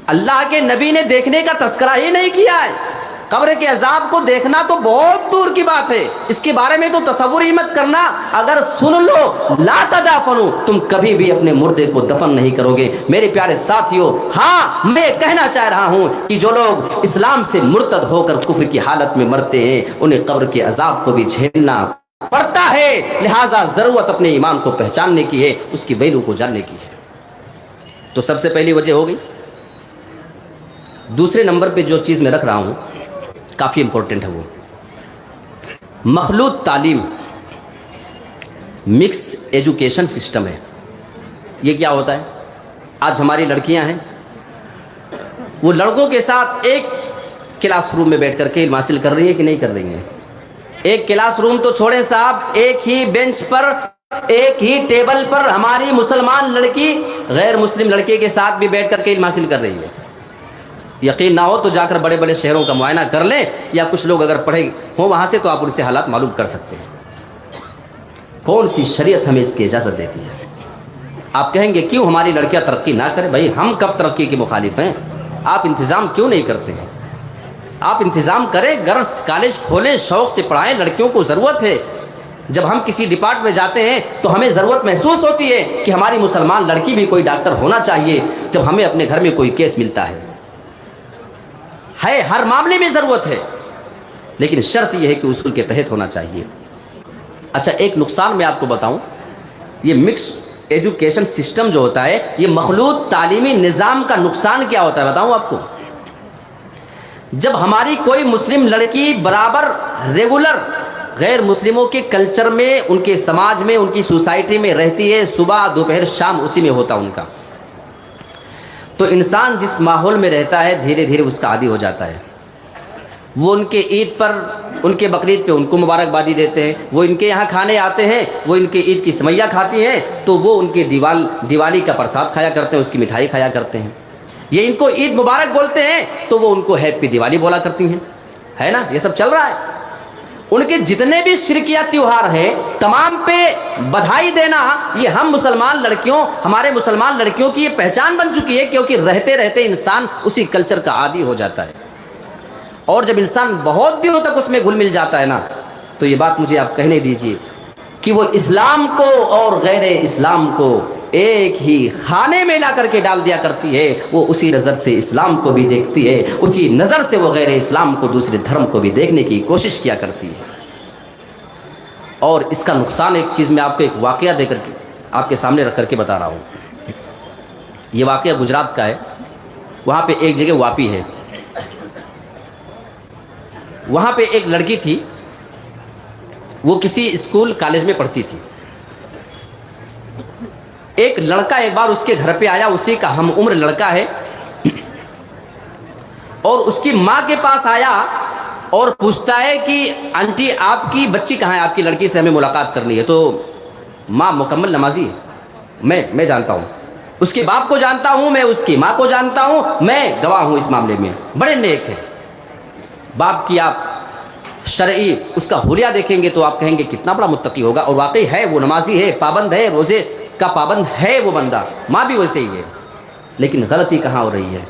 اللہ کے نبی نے دیکھنے کا تذکرہ ہی نہیں کیا ہے۔ قبر کے عذاب کو دیکھنا تو بہت دور کی بات ہے، اس کے بارے میں تو تصور ہی مت کرنا۔ اگر سن لو لا تدافنوا، تم کبھی بھی اپنے مردے کو دفن نہیں کرو گے۔ میرے پیارے ساتھیو، ہاں میں کہنا چاہ رہا ہوں کہ جو لوگ اسلام سے مرتد ہو کر کفر کی حالت میں مرتے ہیں، انہیں قبر کے عذاب کو بھی جھیلنا پڑتا ہے، لہٰذا ضرورت اپنے ایمان کو پہچاننے کی ہے، اس کی ویلو کو جاننے کی ہے۔ تو سب سے پہلی وجہ ہو گئی۔ دوسرے نمبر پہ جو چیز میں رکھ رہا ہوں کافی امپورٹنٹ ہے، وہ مخلوط تعلیم، مکس ایجوکیشن سسٹم ہے۔ یہ کیا ہوتا ہے؟ آج ہماری لڑکیاں ہیں، وہ لڑکوں کے ساتھ ایک کلاس روم میں بیٹھ کر کے علم حاصل کر رہی ہیں کہ نہیں کر رہی ہیں؟ ایک کلاس روم تو چھوڑیں صاحب، ایک ہی بینچ پر، ایک ہی ٹیبل پر ہماری مسلمان لڑکی غیر مسلم لڑکے کے ساتھ بھی بیٹھ کر کے علم حاصل کر رہی ہے۔ یقین نہ ہو تو جا کر بڑے بڑے شہروں کا معائنہ کر لیں، یا کچھ لوگ اگر پڑھے ہوں وہاں سے تو آپ ان سے حالات معلوم کر سکتے ہیں۔ کون سی شریعت ہمیں اس کی اجازت دیتی ہے؟ آپ کہیں گے کیوں ہماری لڑکیاں ترقی نہ کریں؟ بھائی ہم کب ترقی کے مخالف ہیں؟ آپ انتظام کیوں نہیں کرتے ہیں؟ آپ انتظام کریں، گرلس کالج کھولیں، شوق سے پڑھائیں، لڑکیوں کو ضرورت ہے۔ جب ہم کسی ڈپارٹ میں جاتے ہیں تو ہمیں ضرورت محسوس ہوتی ہے کہ ہماری مسلمان لڑکی بھی کوئی ڈاکٹر ہونا چاہیے۔ جب ہمیں اپنے گھر میں کوئی کیس ملتا ہے ہر معاملے میں ضرورت ہے، لیکن شرط یہ ہے کہ اصول کے تحت ہونا چاہیے۔ اچھا ایک نقصان میں آپ کو بتاؤں، یہ مکس ایجوکیشن سسٹم جو ہوتا ہے، یہ مخلوط تعلیمی نظام کا نقصان کیا ہوتا ہے بتاؤں آپ کو؟ جب ہماری کوئی مسلم لڑکی برابر ریگولر غیر مسلموں کے کلچر میں، ان کے سماج میں، ان کی سوسائٹی میں رہتی ہے، صبح دوپہر شام اسی میں ہوتا ان کا، تو انسان جس ماحول میں رہتا ہے دھیرے دھیرے اس کا عادی ہو جاتا ہے۔ وہ ان کے عید پر، ان کے بقرعید پہ ان کو مبارکبادی دیتے ہیں، وہ ان کے یہاں کھانے آتے ہیں، وہ ان کے عید کی سویاں کھاتی ہیں، تو وہ ان کے دیوالی کا پرساد کھایا کرتے ہیں، اس کی مٹھائی کھایا کرتے ہیں۔ یہ ان کو عید مبارک بولتے ہیں تو وہ ان کو ہیپی دیوالی بولا کرتی ہیں، ہے نا؟ یہ سب چل رہا ہے۔ ان کے جتنے بھی شرکیہ تیوہار ہیں تمام پہ بدھائی دینا، یہ ہم مسلمان لڑکیوں، ہمارے مسلمان لڑکیوں کی یہ پہچان بن چکی ہے، کیونکہ رہتے رہتے انسان اسی کلچر کا عادی ہو جاتا ہے، اور جب انسان بہت دنوں تک اس میں گھل مل جاتا ہے نا، تو یہ بات مجھے آپ کہنے دیجئے کہ وہ اسلام کو اور غیر اسلام کو ایک ہی خانے میں لا کر کے ڈال دیا کرتی ہے، وہ اسی نظر سے اسلام کو بھی دیکھتی ہے، اسی نظر سے وہ غیر اسلام کو، دوسرے دھرم کو بھی دیکھنے کی کوشش کیا کرتی ہے۔ اور اس کا نقصان ایک چیز میں آپ کو ایک واقعہ دے کر کے آپ کے سامنے رکھ کر کے بتا رہا ہوں۔ یہ واقعہ گجرات کا ہے، وہاں پہ ایک جگہ واپی ہے، وہاں پہ ایک لڑکی تھی، وہ کسی اسکول کالج میں پڑھتی تھی۔ ایک لڑکا ایک بار اس کے گھر پہ آیا، اسی کا ہم عمر لڑکا ہے، اور اس کی ماں کے پاس آیا اور پوچھتا ہے کہ آنٹی آپ کی بچی کہاں ہے، آپ کی لڑکی سے ہمیں ملاقات کرنی ہے۔ تو ماں مکمل نمازی ہے، میں جانتا ہوں، اس کے باپ کو جانتا ہوں، میں اس کی ماں کو جانتا ہوں، میں گواہ ہوں اس معاملے میں، بڑے نیک ہیں۔ باپ کی آپ شرعی اس کا حلیہ دیکھیں گے تو آپ کہیں گے کتنا بڑا متقی ہوگا، اور واقعی ہے، وہ نمازی ہے، پابند ہے، روزے کا پابند ہے وہ بندہ، ماں بھی ویسے ہی ہے۔ لیکن غلطی کہاں ہو رہی ہے؟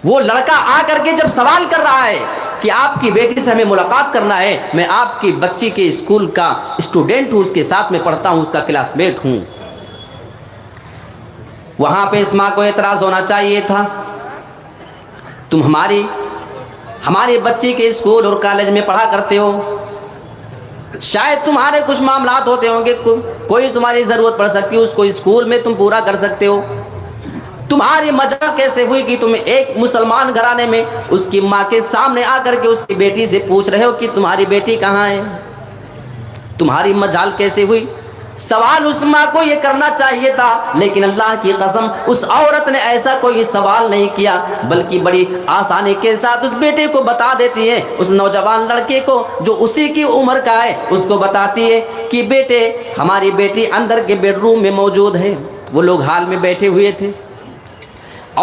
وہ لڑکا آ کر کے جب سوال کر رہا ہے کہ آپ کی بیٹی سے ہمیں ملاقات کرنا ہے، میں آپ کی بچی کے اسکول کا اسٹوڈنٹ ہوں، اس کے ساتھ میں پڑھتا ہوں، اس کا کلاس میٹ ہوں، وہاں پہ اس ماں کو اعتراض ہونا چاہیے تھا، تم ہمارے بچے کے اسکول اور کالج میں پڑھا کرتے ہو، شاید تمہارے کچھ معاملات ہوتے ہوں گے، کوئی تمہاری ضرورت پڑ سکتی ہے، اس کو اسکول میں تم پورا کر سکتے ہو۔ تمہاری مجال کیسے ہوئی کہ تم ایک مسلمان گھرانے میں اس کی ماں کے سامنے آ کر کے اس کی بیٹی سے پوچھ رہے ہو کہ تمہاری بیٹی کہاں ہے؟ تمہاری مجال کیسے ہوئی؟ سوال اس ماں کو یہ کرنا چاہیے تھا، لیکن اللہ کی قسم اس عورت نے ایسا کوئی سوال نہیں کیا، بلکہ بڑی آسانی کے ساتھ اس بیٹے کو بتا دیتی ہے، اس نوجوان لڑکے کو جو اسی کی عمر کا ہے، اس کو بتاتی ہے کہ بیٹے ہماری بیٹی اندر کے بیڈ روم میں موجود ہے۔ وہ لوگ ہال میں بیٹھے ہوئے تھے،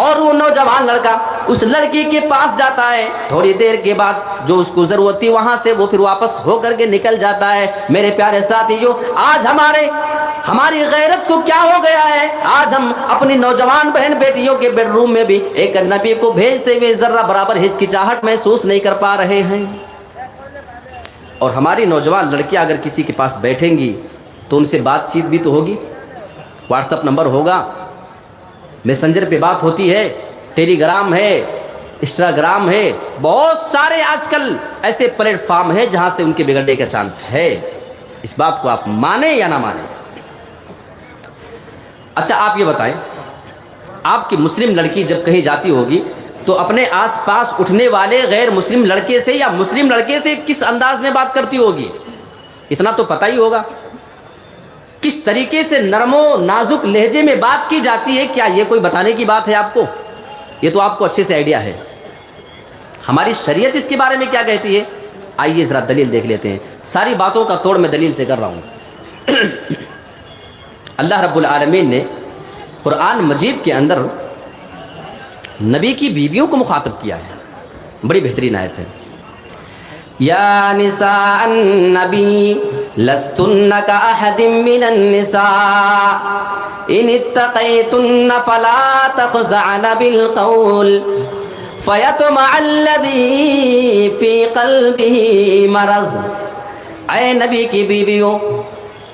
اور وہ نوجوان لڑکا اس لڑکی کے پاس جاتا ہے، تھوڑی دیر کے بعد جو اس کو ضرورت تھی وہاں سے وہ پھر واپس ہو کر کے نکل جاتا ہے۔ میرے پیارے ساتھیو، آج ہماری غیرت کو کیا ہو گیا ہے؟ آج ہم اپنی نوجوان بہن بیٹیوں کے بیڈ روم میں بھی ایک اجنبی کو بھیجتے ہوئے ذرہ برابر ہچکچاہٹ محسوس نہیں کر پا رہے ہیں۔ اور ہماری نوجوان لڑکیاں اگر کسی کے پاس بیٹھیں گی تو ان سے بات چیت بھی تو ہوگی، واٹس ایپ نمبر ہوگا، میسنجر پہ بات ہوتی ہے، ٹیلی گرام ہے، انسٹاگرام ہے، بہت سارے آج کل ایسے پلیٹ فارم ہیں جہاں سے ان کے بگڑنے کا چانس ہے۔ اس بات کو آپ مانیں یا نہ مانیں۔ اچھا آپ یہ بتائیں، آپ کی مسلم لڑکی جب کہیں جاتی ہوگی تو اپنے آس پاس اٹھنے والے غیر مسلم لڑکے سے یا مسلم لڑکے سے کس انداز میں بات کرتی ہوگی؟ اتنا تو پتہ ہی ہوگا، کس طریقے سے نرم و نازک لہجے میں بات کی جاتی ہے۔ کیا یہ کوئی بتانے کی بات ہے آپ کو؟ یہ تو آپ کو اچھے سے آئیڈیا ہے۔ ہماری شریعت اس کے بارے میں کیا کہتی ہے؟ آئیے ذرا دلیل دیکھ لیتے ہیں، ساری باتوں کا توڑ میں دلیل سے کر رہا ہوں۔ اللہ رب العالمین نے قرآن مجید کے اندر نبی کی بیویوں کو مخاطب کیا ہے، بڑی بہترین آیت ہے۔ یا نساء النبی لستن کاحد من النساء ان اتقیتن فلا تخضعن بالقول فیطمع الذی فی قلبہ مرض۔ اے نبی کی بیویوں،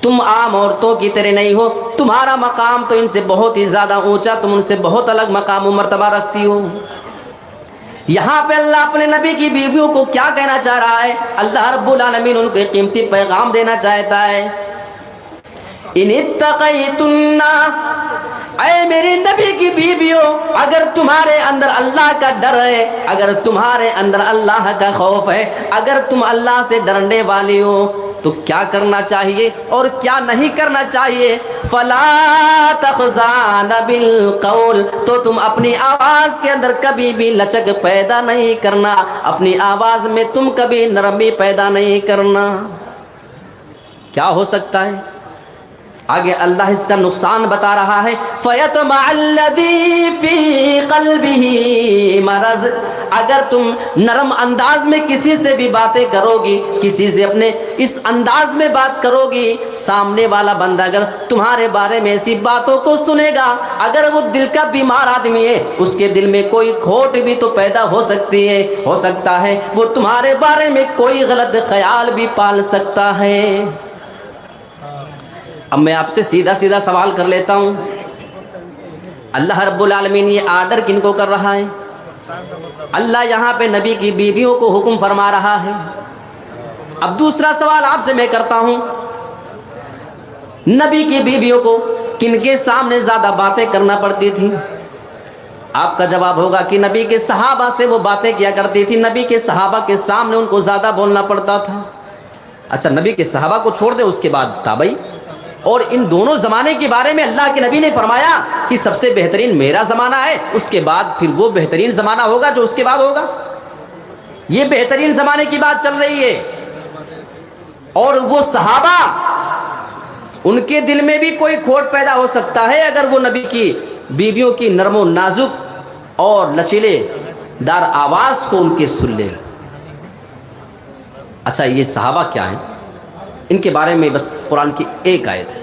تم عام عورتوں کی طرح نہیں ہو، تمہارا مقام تو ان سے بہت ہی زیادہ اونچا، تم ان سے بہت الگ مقام و مرتبہ رکھتی ہو۔ یہاں پہ اللہ اپنے نبی کی بیویوں کو کیا کہنا چاہ رہا ہے؟ اللہ رب العالمین ان کو ایک قیمتی پیغام دینا چاہتا ہے۔ ان اتقیتن، اے میرے نبی کی بیویوں، اگر تمہارے اندر اللہ کا ڈر ہے، اگر تمہارے اندر اللہ کا خوف ہے، اگر تم اللہ سے ڈرنے والی ہو تو کیا کرنا چاہیے اور کیا نہیں کرنا چاہیے؟ فلا تخضعن بالقول، تو تم اپنی آواز کے اندر کبھی بھی لچک پیدا نہیں کرنا، اپنی آواز میں تم کبھی نرمی پیدا نہیں کرنا۔ کیا ہو سکتا ہے؟ آگے اللہ اس کا نقصان بتا رہا ہے۔ فَيَطْمَعَ الَّذِي فِي قَلْبِهِ مَرَضٌ، اگر تم نرم انداز میں کسی سے بھی باتیں کرو گی، کسی سے اپنے اس انداز میں بات کرو گی، سامنے والا بندہ اگر تمہارے بارے میں ایسی باتوں کو سنے گا، اگر وہ دل کا بیمار آدمی ہے، اس کے دل میں کوئی کھوٹ بھی تو پیدا ہو سکتی ہے، ہو سکتا ہے وہ تمہارے بارے میں کوئی غلط خیال بھی پال سکتا ہے۔ اب میں آپ سے سیدھا سیدھا سوال کر لیتا ہوں، اللہ رب العالمین یہ آرڈر کن کو کر رہا ہے؟ اللہ یہاں پہ نبی کی بیویوں کو حکم فرما رہا ہے۔ اب دوسرا سوال آپ سے میں کرتا ہوں، نبی کی بیویوں کو کن کے سامنے زیادہ باتیں کرنا پڑتی تھی؟ آپ کا جواب ہوگا کہ نبی کے صحابہ سے وہ باتیں کیا کرتی تھی، نبی کے صحابہ کے سامنے ان کو زیادہ بولنا پڑتا تھا۔ اچھا، نبی کے صحابہ کو چھوڑ دے، اس کے بعد تابعی، اور ان دونوں زمانے کے بارے میں اللہ کے نبی نے فرمایا کہ سب سے بہترین میرا زمانہ ہے، اس کے بعد پھر وہ بہترین زمانہ ہوگا جو اس کے بعد ہوگا۔ یہ بہترین زمانے کی بات چل رہی ہے، اور وہ صحابہ ان کے دل میں بھی کوئی کھوٹ پیدا ہو سکتا ہے اگر وہ نبی کی بیویوں کی نرم و نازک اور لچیلے دار آواز کو ان کے سن لے۔ اچھا، یہ صحابہ کیا ہیں؟ ان کے بارے میں بس قرآن کی ایک آیت ہے،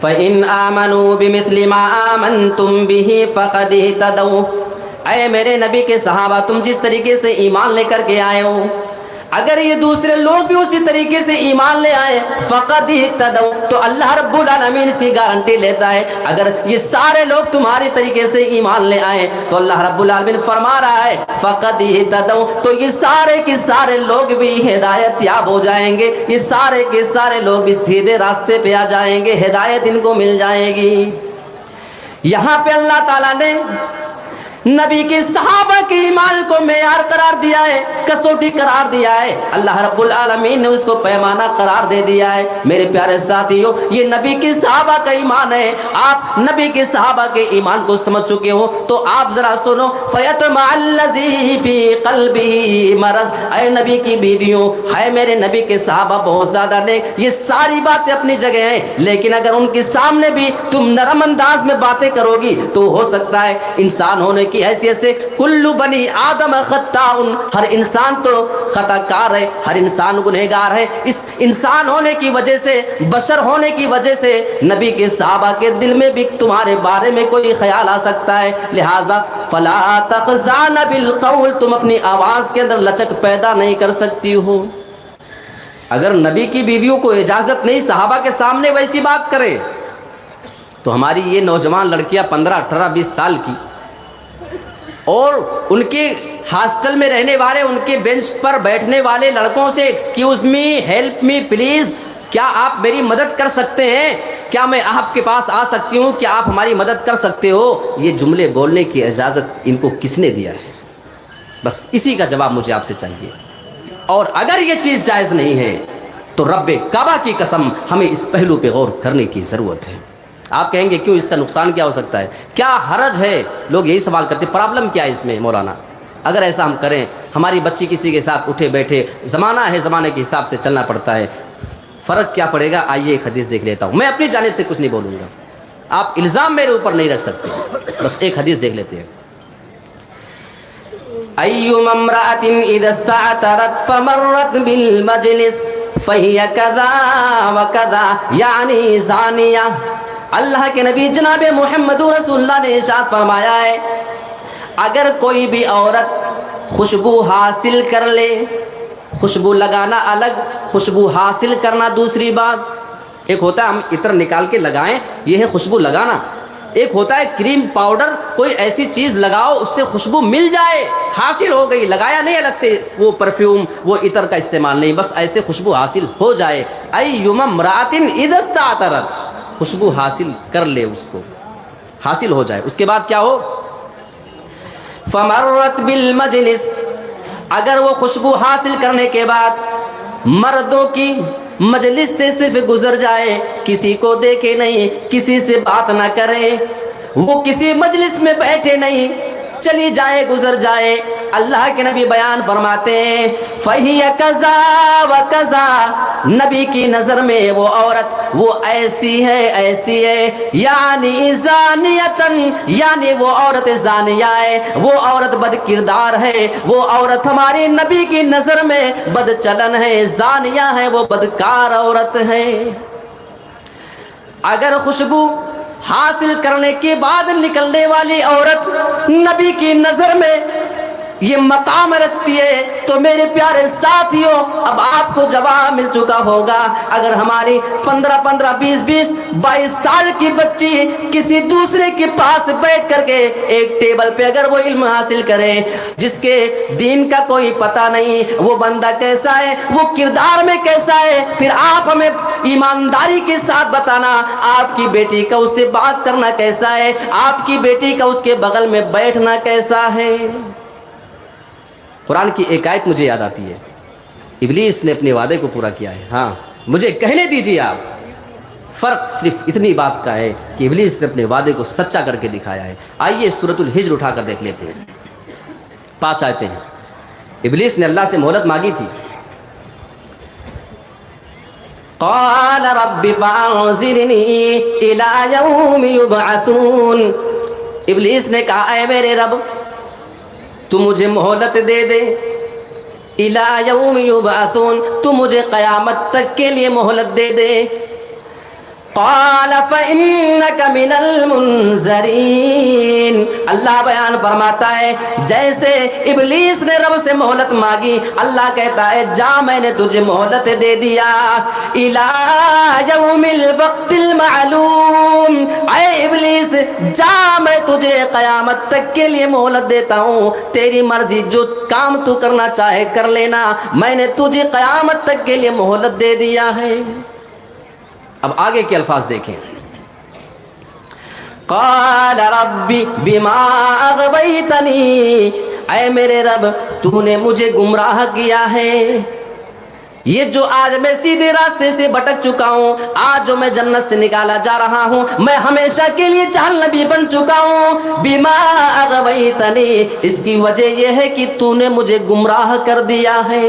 فَإِنْ آمَنُوا بِمِثْلِ مَا آمَنْتُمْ بِهِ فَقَدِ اهْتَدَوْا۔ اے میرے نبی کے صحابہ، تم جس طریقے سے ایمان لے کر کے آئے ہو، اگر یہ دوسرے لوگ بھی اسی طریقے سے ایمان لے آئے فَقَدِ اهْتَدَوْا، تو اللہ رب العالمین اس کی گارنٹی لیتا ہے اگر یہ سارے لوگ تمہاری طریقے سے ایمان لے آئے تو اللہ رب العالمین فرما رہا ہے فَقَدِ اهْتَدَوْا، تو یہ سارے کے سارے لوگ بھی ہدایت یاب ہو جائیں گے، یہ سارے کے سارے لوگ بھی سیدھے راستے پہ آ جائیں گے، ہدایت ان کو مل جائے گی۔ یہاں پہ اللہ تعالیٰ نے نبی کے صحابہ کے ایمان کو معیار قرار دیا ہے، کسوٹی قرار دیا ہے، اللہ رب العالمین نے اس کو پیمانہ قرار دے دیا ہے۔ میرے پیارے ساتھیوں، یہ نبی کے صحابہ کا ایمان ہے۔ آپ نبی کے صحابہ کے ایمان کو سمجھ چکے ہو تو آپ ذرا سنو، فَيَطْمَعَ الَّذِي فِي قَلْبِهِ مَرَضٌ، اے نبی کی بیویوں، ہے میرے نبی کے صحابہ بہت زیادہ نیک، یہ ساری باتیں اپنی جگہ ہیں، لیکن اگر ان کے سامنے بھی تم نرم انداز میں باتیں کرو گی تو ہو سکتا ہے انسان ہونے کی حیثیت سے کل بنی آدم خطاء، ہر انسان تو خطا کار ہے، ہر انسان گنہگار ہے۔ اس انسان ہونے کی وجہ سے، بشر ہونے کی وجہ سے نبی کے صحابہ کے دل میں بھی تمہارے بارے میں کوئی خیال آ سکتا ہے، لہٰذا فلا تخضعن بالقول، تم اپنی آواز کے اندر لچک پیدا نہیں کر سکتی ہو۔ اگر نبی کی بیویوں کو اجازت نہیں صحابہ کے سامنے ویسی بات کرے تو ہماری یہ نوجوان لڑکیاں 15 18 20 سال کی اور ان کے ہاسٹل میں رہنے والے، ان کے بینچ پر بیٹھنے والے لڑکوں سے excuse me, help me please, کیا آپ میری مدد کر سکتے ہیں؟ کیا میں آپ کے پاس آ سکتی ہوں؟ کیا آپ ہماری مدد کر سکتے ہو؟ یہ جملے بولنے کی اجازت ان کو کس نے دیا ہے؟ بس اسی کا جواب مجھے آپ سے چاہیے۔ اور اگر یہ چیز جائز نہیں ہے تو رب کعبہ کی قسم ہمیں اس پہلو پہ غور کرنے کی ضرورت ہے۔ آپ کہیں گے کیوں، اس کا نقصان کیا ہو سکتا ہے، کیا حرج ہے؟ لوگ یہی سوال کرتے ہیں، پرابلم کیا ہے اس میں مولانا؟ اگر ایسا ہم کریں، ہماری بچی کسی کے ساتھ اٹھے بیٹھے، زمانہ ہے، زمانے کے حساب سے چلنا پڑتا ہے، فرق کیا پڑے گا؟ آئیے ایک حدیث دیکھ لیتا ہوں، میں اپنی جانب سے کچھ نہیں بولوں گا، آپ الزام میرے اوپر نہیں رکھ سکتے، بس ایک حدیث دیکھ لیتے ہیں۔ ایما امرأة اذا استعترت فمرت بالمجلس فهي كذا وكذا یعنی زانیہ۔ اللہ کے نبی جناب محمد رسول اللہ نے ارشاد فرمایا ہے، اگر کوئی بھی عورت خوشبو حاصل کر لے، خوشبو لگانا الگ، خوشبو حاصل کرنا دوسری بات۔ ایک ہوتا ہے ہم عطر نکال کے لگائیں، یہ ہے خوشبو لگانا۔ ایک ہوتا ہے کریم پاؤڈر، کوئی ایسی چیز لگاؤ اس سے خوشبو مل جائے، حاصل ہو گئی، لگایا نہیں الگ سے وہ پرفیوم وہ عطر کا استعمال نہیں، بس ایسے خوشبو حاصل ہو جائے۔ ایما امرأۃ اذا استعطرت، خوشبو حاصل کر لے، اس کو حاصل ہو جائے، اس کے بعد کیا ہو؟ فمرت بالمجلس، اگر وہ خوشبو حاصل کرنے کے بعد مردوں کی مجلس سے صرف گزر جائے، کسی کو دیکھے نہیں، کسی سے بات نہ کرے، وہ کسی مجلس میں بیٹھے نہیں، چلی جائے، گزر جائے، اللہ کے نبی بیان فرماتے ہیں فہی کذا و کذا، نبی کی نظر میں وہ عورت وہ ایسی ہے، یعنی زانیتن، یعنی وہ عورت زانیہ ہے، وہ عورت بد کردار ہے، وہ عورت ہمارے نبی کی نظر میں بد چلن ہے، زانیہ ہے، وہ بدکار عورت ہے۔ اگر خوشبو حاصل کرنے کے بعد نکلنے والی عورت نبی کی نظر میں یہ مقام رکھتی ہے تو میرے پیارے ساتھیوں اب آپ کو جواب مل چکا ہوگا۔ اگر ہماری 15 20 22 سال کی بچی کسی دوسرے کے پاس بیٹھ کر کے ایک ٹیبل پہ اگر وہ علم حاصل کرے، جس کے دین کا کوئی پتہ نہیں، وہ بندہ کیسا ہے، وہ کردار میں کیسا ہے، پھر آپ ہمیں ایمانداری کے ساتھ بتانا آپ کی بیٹی کا اس سے بات کرنا کیسا ہے، آپ کی بیٹی کا اس کے بغل میں بیٹھنا کیسا ہے۔ قرآن کی ایک آیت مجھے یاد آتی ہے، ابلیس نے اپنے وعدے کو پورا کیا ہے۔ ہاں مجھے کہنے دیجیے آپ، فرق صرف اتنی بات کا ہے کہ ابلیس نے اپنے وعدے کو سچا کر کے دکھایا ہے۔ آئیے سورۃ الحجر اٹھا کر دیکھ لیتے ہیں، 5 آیتیں ہیں۔ ابلیس نے اللہ سے مہلت مانگی تھی، قال رب فانظرنی الی یوم یبعثون، ابلیس نے کہا اے میرے رب تو مجھے مہلت دے دے، الی یوم یبعثون، تو مجھے قیامت تک کے لیے مہلت دے دے۔ قال فإنك من المنذرین، اللہ بیان فرماتا ہے جیسے ابلیس نے رب سے مہلت مانگی، اللہ کہتا ہے جا میں نے تجھے مہلت دے دیا، الی یوم الوقت المعلوم، اے ابلیس جا میں تجھے قیامت تک کے لیے مہلت دیتا ہوں، تیری مرضی جو کام تو کرنا چاہے کر لینا، میں نے تجھے قیامت تک کے لیے مہلت دے دیا ہے۔ اب آگے کے الفاظ دیکھیں، قال رب بما اغویتنی، اے میرے رب تو نے مجھے گمراہ کیا ہے، یہ جو آج میں سیدھے راستے سے بھٹک چکا ہوں، آج جو میں جنت سے نکالا جا رہا ہوں، میں ہمیشہ کے لیے جہنمی بن چکا ہوں، بما اغویتنی، اس کی وجہ یہ ہے کہ تو نے مجھے گمراہ کر دیا ہے۔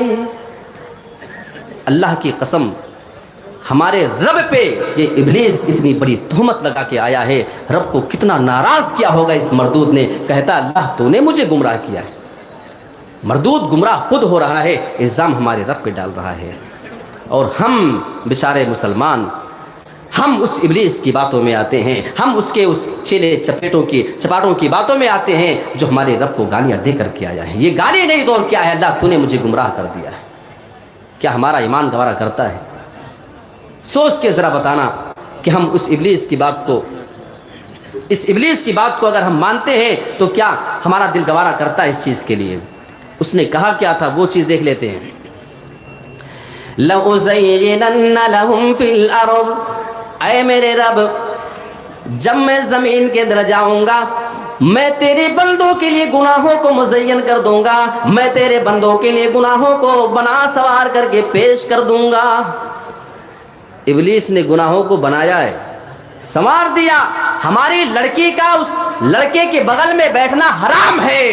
اللہ کی قسم ہمارے رب پہ یہ ابلیس اتنی بڑی تہمت لگا کے آیا ہے، رب کو کتنا ناراض کیا ہوگا اس مردود نے، کہتا اللہ تو نے مجھے گمراہ کیا ہے۔ مردود گمراہ خود ہو رہا ہے، الزام ہمارے رب پہ ڈال رہا ہے، اور ہم بیچارے مسلمان ہم اس ابلیس کی باتوں میں آتے ہیں، ہم اس کے اس چیلے چپاٹوں کی باتوں میں آتے ہیں جو ہمارے رب کو گالیاں دے کر کے آیا ہے۔ یہ گالی نہیں تو اور کیا ہے، اللہ تو نے مجھے گمراہ کر دیا ہے۔ کیا ہمارا ایمان گوارا کرتا ہے؟ سوچ کے ذرا بتانا کہ ہم اس ابلیس کی بات کو اگر ہم مانتے ہیں تو کیا ہمارا دل گوارا کرتا ہے اس چیز کے لیے؟ اس نے کہا کیا تھا وہ چیز دیکھ لیتے ہیں، لَأُزَيِّنَنَّ لَهُمْ فِي الْأَرْضِ، اے میرے رب جب میں زمین کے اندر جاؤں گا میں تیرے بندوں کے لیے گناہوں کو مزین کر دوں گا، میں تیرے بندوں کے لیے گناہوں کو بنا سوار کر کے پیش کر دوں گا۔ ابلیس نے گناہوں کو بنایا ہے، سنوار دیا۔ ہماری لڑکی کا اس لڑکے کے بغل میں بیٹھنا حرام ہے،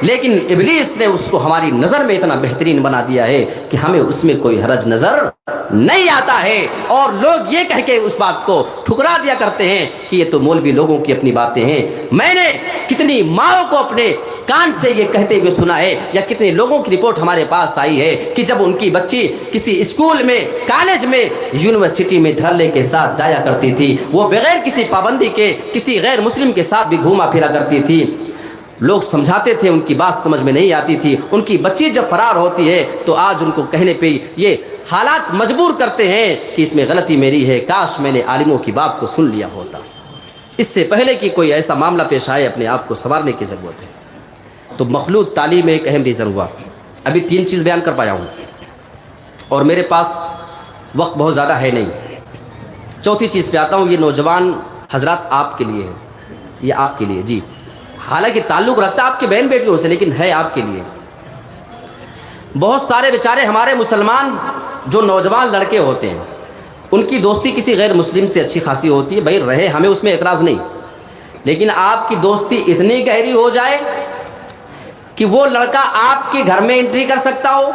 لیکن ابلیس نے اس کو ہماری نظر میں اتنا بہترین بنا دیا ہے کہ ہمیں اس میں کوئی حرج نظر نہیں آتا ہے، اور لوگ یہ کہہ کے اس بات کو ٹھکرا دیا کرتے ہیں کہ یہ تو مولوی لوگوں کی اپنی باتیں ہیں۔ میں نے کتنی ماؤں کو اپنے کان سے یہ کہتے ہوئے سنا ہے، یا کتنے لوگوں کی رپورٹ ہمارے پاس آئی ہے کہ جب ان کی بچی کسی اسکول میں، کالج میں، یونیورسٹی میں دھڑلے کے ساتھ جایا کرتی تھی، وہ بغیر کسی پابندی کے کسی غیر مسلم کے ساتھ بھی گھوما پھرا کرتی تھی، لوگ سمجھاتے تھے، ان کی بات سمجھ میں نہیں آتی تھی، ان کی بچی جب فرار ہوتی ہے تو آج ان کو کہنے پہ یہ حالات مجبور کرتے ہیں کہ اس میں غلطی میری ہے، کاش میں نے عالموں کی بات کو سن لیا ہوتا، اس سے پہلے کہ کوئی ایسا معاملہ پیش آئے اپنے آپ کو سنوارنے کی ضرورت ہے۔ تو مخلوط تعلیم ایک اہم ریزن ہوا۔ ابھی 3 چیز بیان کر پایا ہوں اور میرے پاس وقت بہت زیادہ ہے نہیں، 4تھی چیز پہ آتا ہوں، یہ نوجوان حضرات آپ کے لیے ہے، یہ آپ کے لیے، جی حالانکہ تعلق رکھتا ہے آپ کی بہن بیٹیوں سے، لیکن ہے آپ کے لیے۔ بہت سارے بیچارے ہمارے مسلمان جو نوجوان لڑکے ہوتے ہیں، ان کی دوستی کسی غیر مسلم سے اچھی خاصی ہوتی ہے، بھائی رہے، ہمیں اس میں اعتراض نہیں، لیکن آپ کی دوستی اتنی گہری ہو جائے کہ وہ لڑکا آپ کے گھر میں انٹری کر سکتا ہو،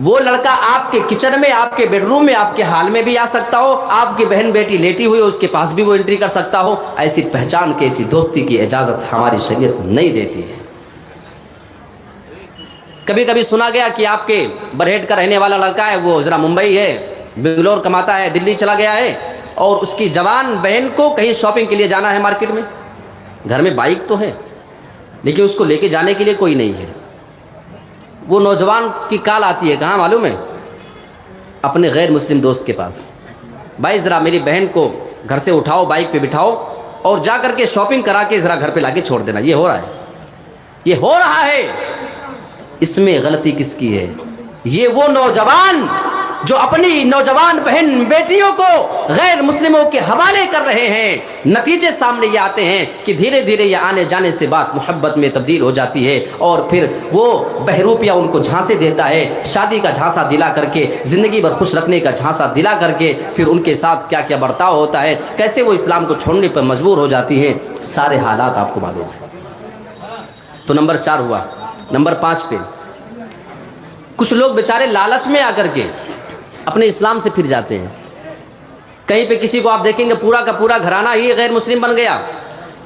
وہ لڑکا آپ کے کچن میں، آپ کے بیڈ روم میں، آپ کے ہال میں بھی آ سکتا ہو، آپ کی بہن بیٹی لیٹی ہوئی ہو اس کے پاس بھی وہ انٹری کر سکتا ہو. ایسی پہچان کی، ایسی دوستی کی اجازت ہماری شریعت نہیں دیتی ہے. کبھی کبھی سنا گیا کہ آپ کے برہیٹ کا رہنے والا لڑکا ہے، وہ ذرا ممبئی ہے، بنگلور کماتا ہے، دلی چلا گیا ہے، اور اس کی جوان بہن کو کہیں شاپنگ کے لیے جانا ہے مارکیٹ میں. گھر میں بائک تو ہے لیکن اس کو لے کے جانے کے لیے کوئی نہیں ہے. وہ نوجوان کی کال آتی ہے، کہاں معلوم ہے؟ اپنے غیر مسلم دوست کے پاس. بھائی ذرا میری بہن کو گھر سے اٹھاؤ، بائک پہ بٹھاؤ اور جا کر کے شاپنگ کرا کے ذرا گھر پہ لا کے چھوڑ دینا. یہ ہو رہا ہے، یہ ہو رہا ہے. اس میں غلطی کس کی ہے؟ یہ وہ نوجوان جو اپنی نوجوان بہن بیٹیوں کو غیر مسلموں کے حوالے کر رہے ہیں. نتیجے سامنے یہ آتے ہیں کہ دھیرے دھیرے یہ آنے جانے سے بات محبت میں تبدیل ہو جاتی ہے، اور پھر وہ بہروپیہ ان کو جھانسے دیتا ہے، شادی کا جھانسا دلا کر کے، زندگی بھر خوش رکھنے کا جھانسا دلا کر کے پھر ان کے ساتھ کیا کیا برتاؤ ہوتا ہے، کیسے وہ اسلام کو چھوڑنے پر مجبور ہو جاتی ہیں. سارے حالات آپ کو معلوم ہیں. تو نمبر 4 ہوا. نمبر 5 پہ کچھ لوگ بیچارے لالچ میں آ کر کے اپنے اسلام سے پھر جاتے ہیں. کہیں پہ کسی کو آپ دیکھیں گے پورا کا پورا گھرانہ ہی غیر مسلم بن گیا،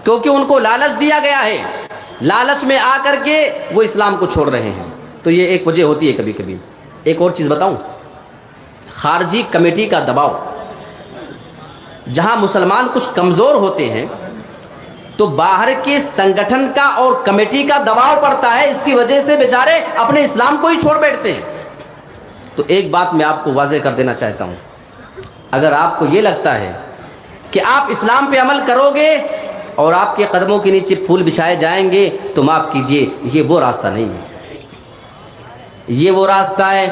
کیونکہ ان کو لالچ دیا گیا ہے. لالچ میں آ کر کے وہ اسلام کو چھوڑ رہے ہیں. تو یہ ایک وجہ ہوتی ہے. کبھی کبھی ایک اور چیز بتاؤں، خارجی کمیٹی کا دباؤ. جہاں مسلمان کچھ کمزور ہوتے ہیں تو باہر کے سنگٹھن کا اور کمیٹی کا دباؤ پڑتا ہے، اس کی وجہ سے بیچارے اپنے اسلام کو ہی چھوڑ بیٹھتے ہیں. تو ایک بات میں آپ کو واضح کر دینا چاہتا ہوں، اگر آپ کو یہ لگتا ہے کہ آپ اسلام پہ عمل کرو گے اور آپ کے قدموں کے نیچے پھول بچھائے جائیں گے تو معاف کیجئے، یہ وہ راستہ نہیں ہے. یہ وہ راستہ ہے.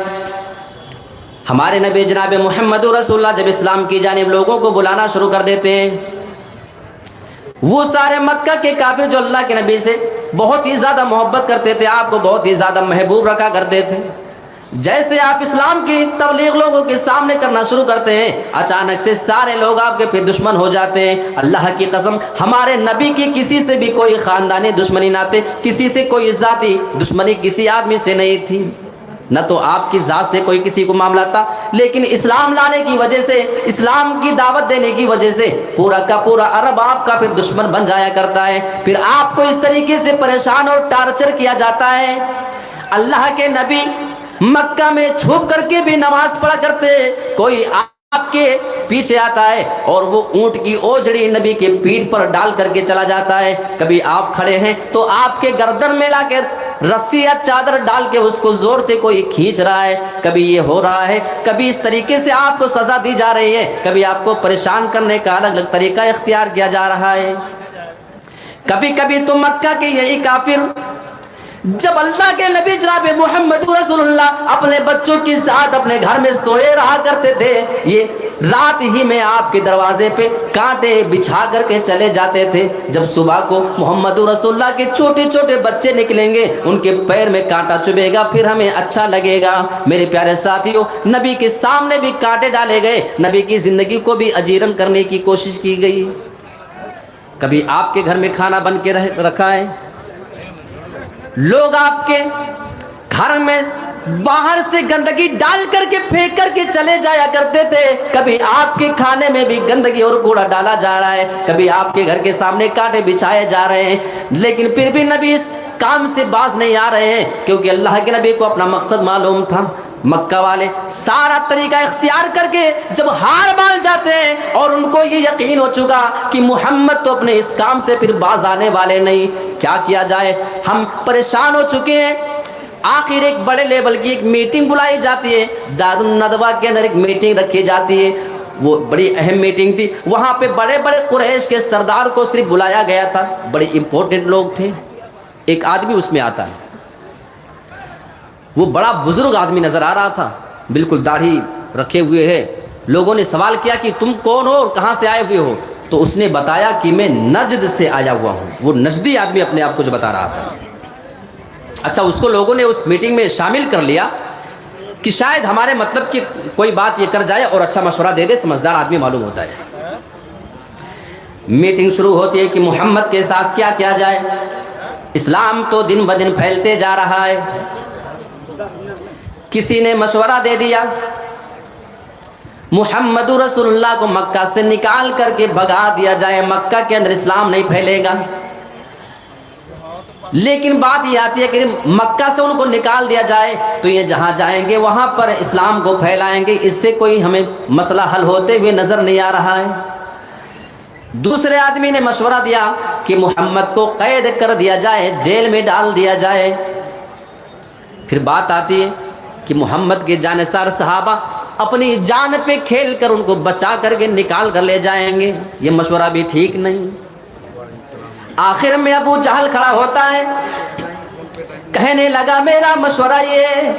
ہمارے نبی جناب محمد رسول اللہ جب اسلام کی جانب لوگوں کو بلانا شروع کر دیتے ہیں، وہ سارے مکہ کے کافر جو اللہ کے نبی سے بہت ہی زیادہ محبت کرتے تھے، آپ کو بہت ہی زیادہ محبوب رکھا کرتے تھے، جیسے آپ اسلام کی تبلیغ لوگوں کے سامنے کرنا شروع کرتے ہیں، اچانک سے سارے لوگ آپ کے پھر دشمن ہو جاتے ہیں. اللہ کی قسم ہمارے نبی کی کسی سے بھی کوئی خاندانی دشمنی نہ تھے، کسی سے کوئی ذاتی دشمنی کسی آدمی سے نہیں تھی، نہ تو آپ کی ذات سے کوئی کسی کو معاملہ تھا. لیکن اسلام لانے کی وجہ سے، اسلام کی دعوت دینے کی وجہ سے پورا کا پورا عرب آپ کا پھر دشمن بن جایا کرتا ہے. پھر آپ کو اس طریقے سے پریشان اور ٹارچر کیا جاتا ہے. اللہ کے نبی مکہ میں چھپ کر کے بھی نماز پڑھا کرتے، کوئی آپ کے پیچھے آتا ہے اور وہ اونٹ کی اوجڑی نبی کے پیٹھ پر ڈال کر کے چلا جاتا ہے. کبھی آپ کھڑے ہیں تو آپ کے گردن میں لا کے رسی یا چادر ڈال کے اس کو زور سے کوئی کھینچ رہا ہے. کبھی یہ ہو رہا ہے، کبھی اس طریقے سے آپ کو سزا دی جا رہی ہے، کبھی آپ کو پریشان کرنے کا الگ الگ طریقہ اختیار کیا جا رہا ہے. کبھی کبھی تو مکہ کے یہی کافر جب اللہ کے نبی جناب محمد رسول اللہ اپنے بچوں کے ساتھ اپنے گھر میں سوئے رہا کرتے تھے، یہ رات ہی میں آپ کے دروازے پہ کانٹے بچھا کر کے چلے جاتے تھے. جب صبح کو محمد رسول اللہ کے چھوٹے چھوٹے بچے نکلیں گے، ان کے پیر میں کانٹا چبھے گا، پھر ہمیں اچھا لگے گا. میرے پیارے ساتھیوں، نبی کے سامنے بھی کانٹے ڈالے گئے، نبی کی زندگی کو بھی اجیرن کرنے کی کوشش کی گئی. کبھی آپ کے گھر میں کھانا بن کے رکھا ہے، لوگ آپ کے گھر میں باہر سے گندگی ڈال کر کے پھینک کر کے چلے جایا کرتے تھے. کبھی آپ کے کھانے میں بھی گندگی اور کوڑا ڈالا جا رہا ہے، کبھی آپ کے گھر کے سامنے کانٹے بچھائے جا رہے ہیں، لیکن پھر بھی نبی اس کام سے باز نہیں آ رہے ہیں، کیونکہ اللہ کے نبی کو اپنا مقصد معلوم تھا. مکہ والے سارا طریقہ اختیار کر کے جب ہار مان جاتے ہیں اور ان کو یہ یقین ہو چکا کہ محمد تو اپنے اس کام سے پھر باز آنے والے نہیں، کیا کیا جائے، ہم پریشان ہو چکے ہیں. آخر ایک بڑے لیول کی ایک میٹنگ بلائی جاتی ہے، دارالندوہ کے اندر ایک میٹنگ رکھی جاتی ہے. وہ بڑی اہم میٹنگ تھی، وہاں پہ بڑے بڑے قریش کے سردار کو صرف بلایا گیا تھا، بڑے امپورٹنٹ لوگ تھے. ایک آدمی اس میں آتا ہے، وہ بڑا بزرگ آدمی نظر آ رہا تھا، بالکل داڑھی رکھے ہوئے ہے. لوگوں نے سوال کیا کہ تم کون ہو اور کہاں سے آئے ہوئے ہو؟ تو اس نے بتایا کہ میں نجد سے آیا ہوا ہوں. وہ نجدی آدمی اپنے آپ کو جو بتا رہا تھا. اچھا، اس کو لوگوں نے اس میٹنگ میں شامل کر لیا کہ شاید ہمارے مطلب کی کوئی بات یہ کر جائے اور اچھا مشورہ دے دے، سمجھدار آدمی معلوم ہوتا ہے. میٹنگ شروع ہوتی ہے کہ محمد کے ساتھ کیا کیا جائے. اسلام تو دن بدن پھیلتے جا رہا ہے. کسی نے مشورہ دے دیا محمد رسول اللہ کو مکہ سے نکال کر کے بھگا دیا جائے، مکہ کے اندر اسلام نہیں پھیلے گا. لیکن بات یہ آتی ہے کہ مکہ سے ان کو نکال دیا جائے تو یہ جہاں جائیں گے وہاں پر اسلام کو پھیلائیں گے، اس سے کوئی ہمیں مسئلہ حل ہوتے ہوئے نظر نہیں آ رہا ہے. دوسرے آدمی نے مشورہ دیا کہ محمد کو قید کر دیا جائے، جیل میں ڈال دیا جائے. پھر بات آتی ہے کہ محمد کے جانثار صحابہ اپنی جان پہ کھیل کر ان کو بچا کر کے نکال کر لے جائیں گے، یہ مشورہ بھی ٹھیک نہیں. آخر میں ابو جہل کھڑا ہوتا ہے، کہنے لگا میرا مشورہ یہ،